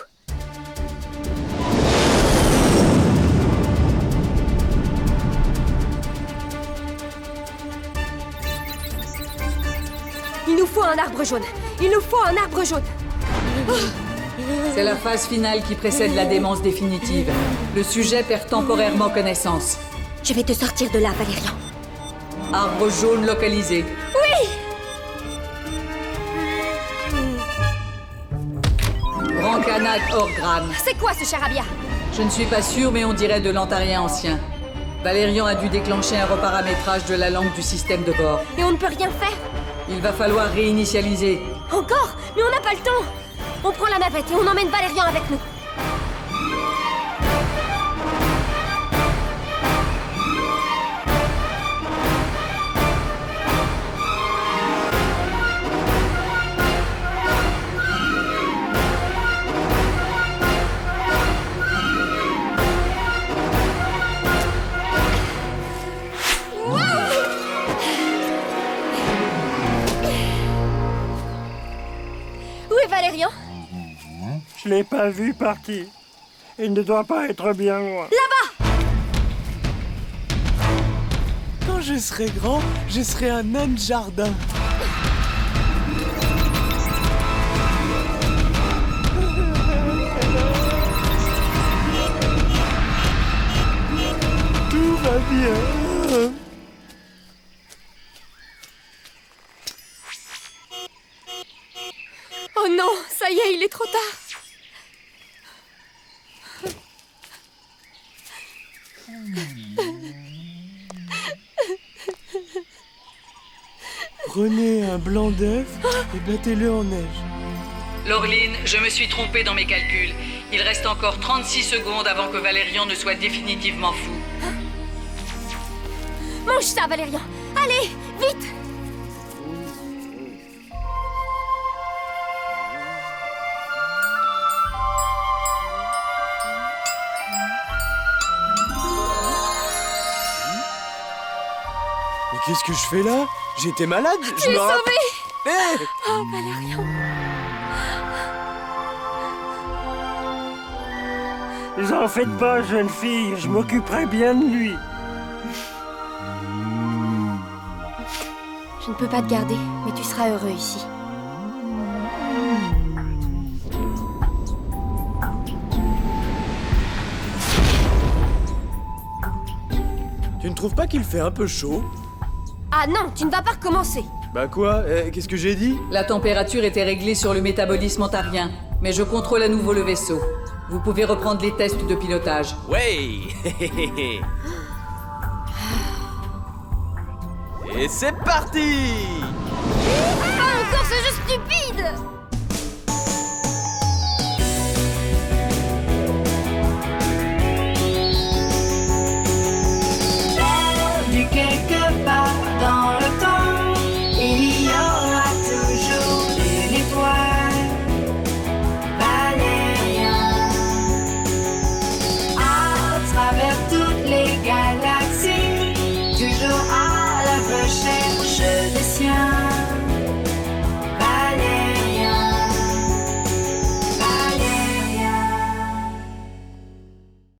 arbre jaune. Il nous faut un arbre jaune. C'est la phase finale qui précède la démence définitive. Le sujet perd temporairement connaissance. Je vais te sortir de là, Valérian. Arbre jaune localisé. Oui! Brancanade Orgram. C'est quoi ce charabia? Je ne suis pas sûre, mais on dirait de l'antarien ancien. Valérian a dû déclencher un reparamétrage de la langue du système de bord. Et on ne peut rien faire? Il va falloir réinitialiser. Encore? Mais on n'a pas le temps! On prend la navette et on emmène Valérian avec nous. Où est Valérian? Je l'ai pas vu partir. Il ne doit pas être bien loin. Là-bas! Quand je serai grand, je serai un nain de jardin. Tout va bien. Oh non, ça y est, il est trop tard. Prenez un blanc d'œuf et battez-le en neige. Laureline, je me suis trompée dans mes calculs. Il reste encore 36 secondes avant que Valérian ne soit définitivement fou. Mange ça, Valérian. Allez, vite! Mais qu'est-ce que je fais là? J'étais malade. Tu es sauvé! Hey! Oh, Valérian. Vous en faites pas, jeune fille. Je m'occuperai bien de lui. Je ne peux pas te garder, mais tu seras heureux ici. Tu ne trouves pas qu'il fait un peu chaud? Ah non, tu ne vas pas recommencer. Bah quoi? Qu'est-ce que j'ai dit? La température était réglée sur le métabolisme ontarien, mais je contrôle à nouveau le vaisseau. Vous pouvez reprendre les tests de pilotage. Ouais. Et c'est parti! Pas encore ce jeu stupide!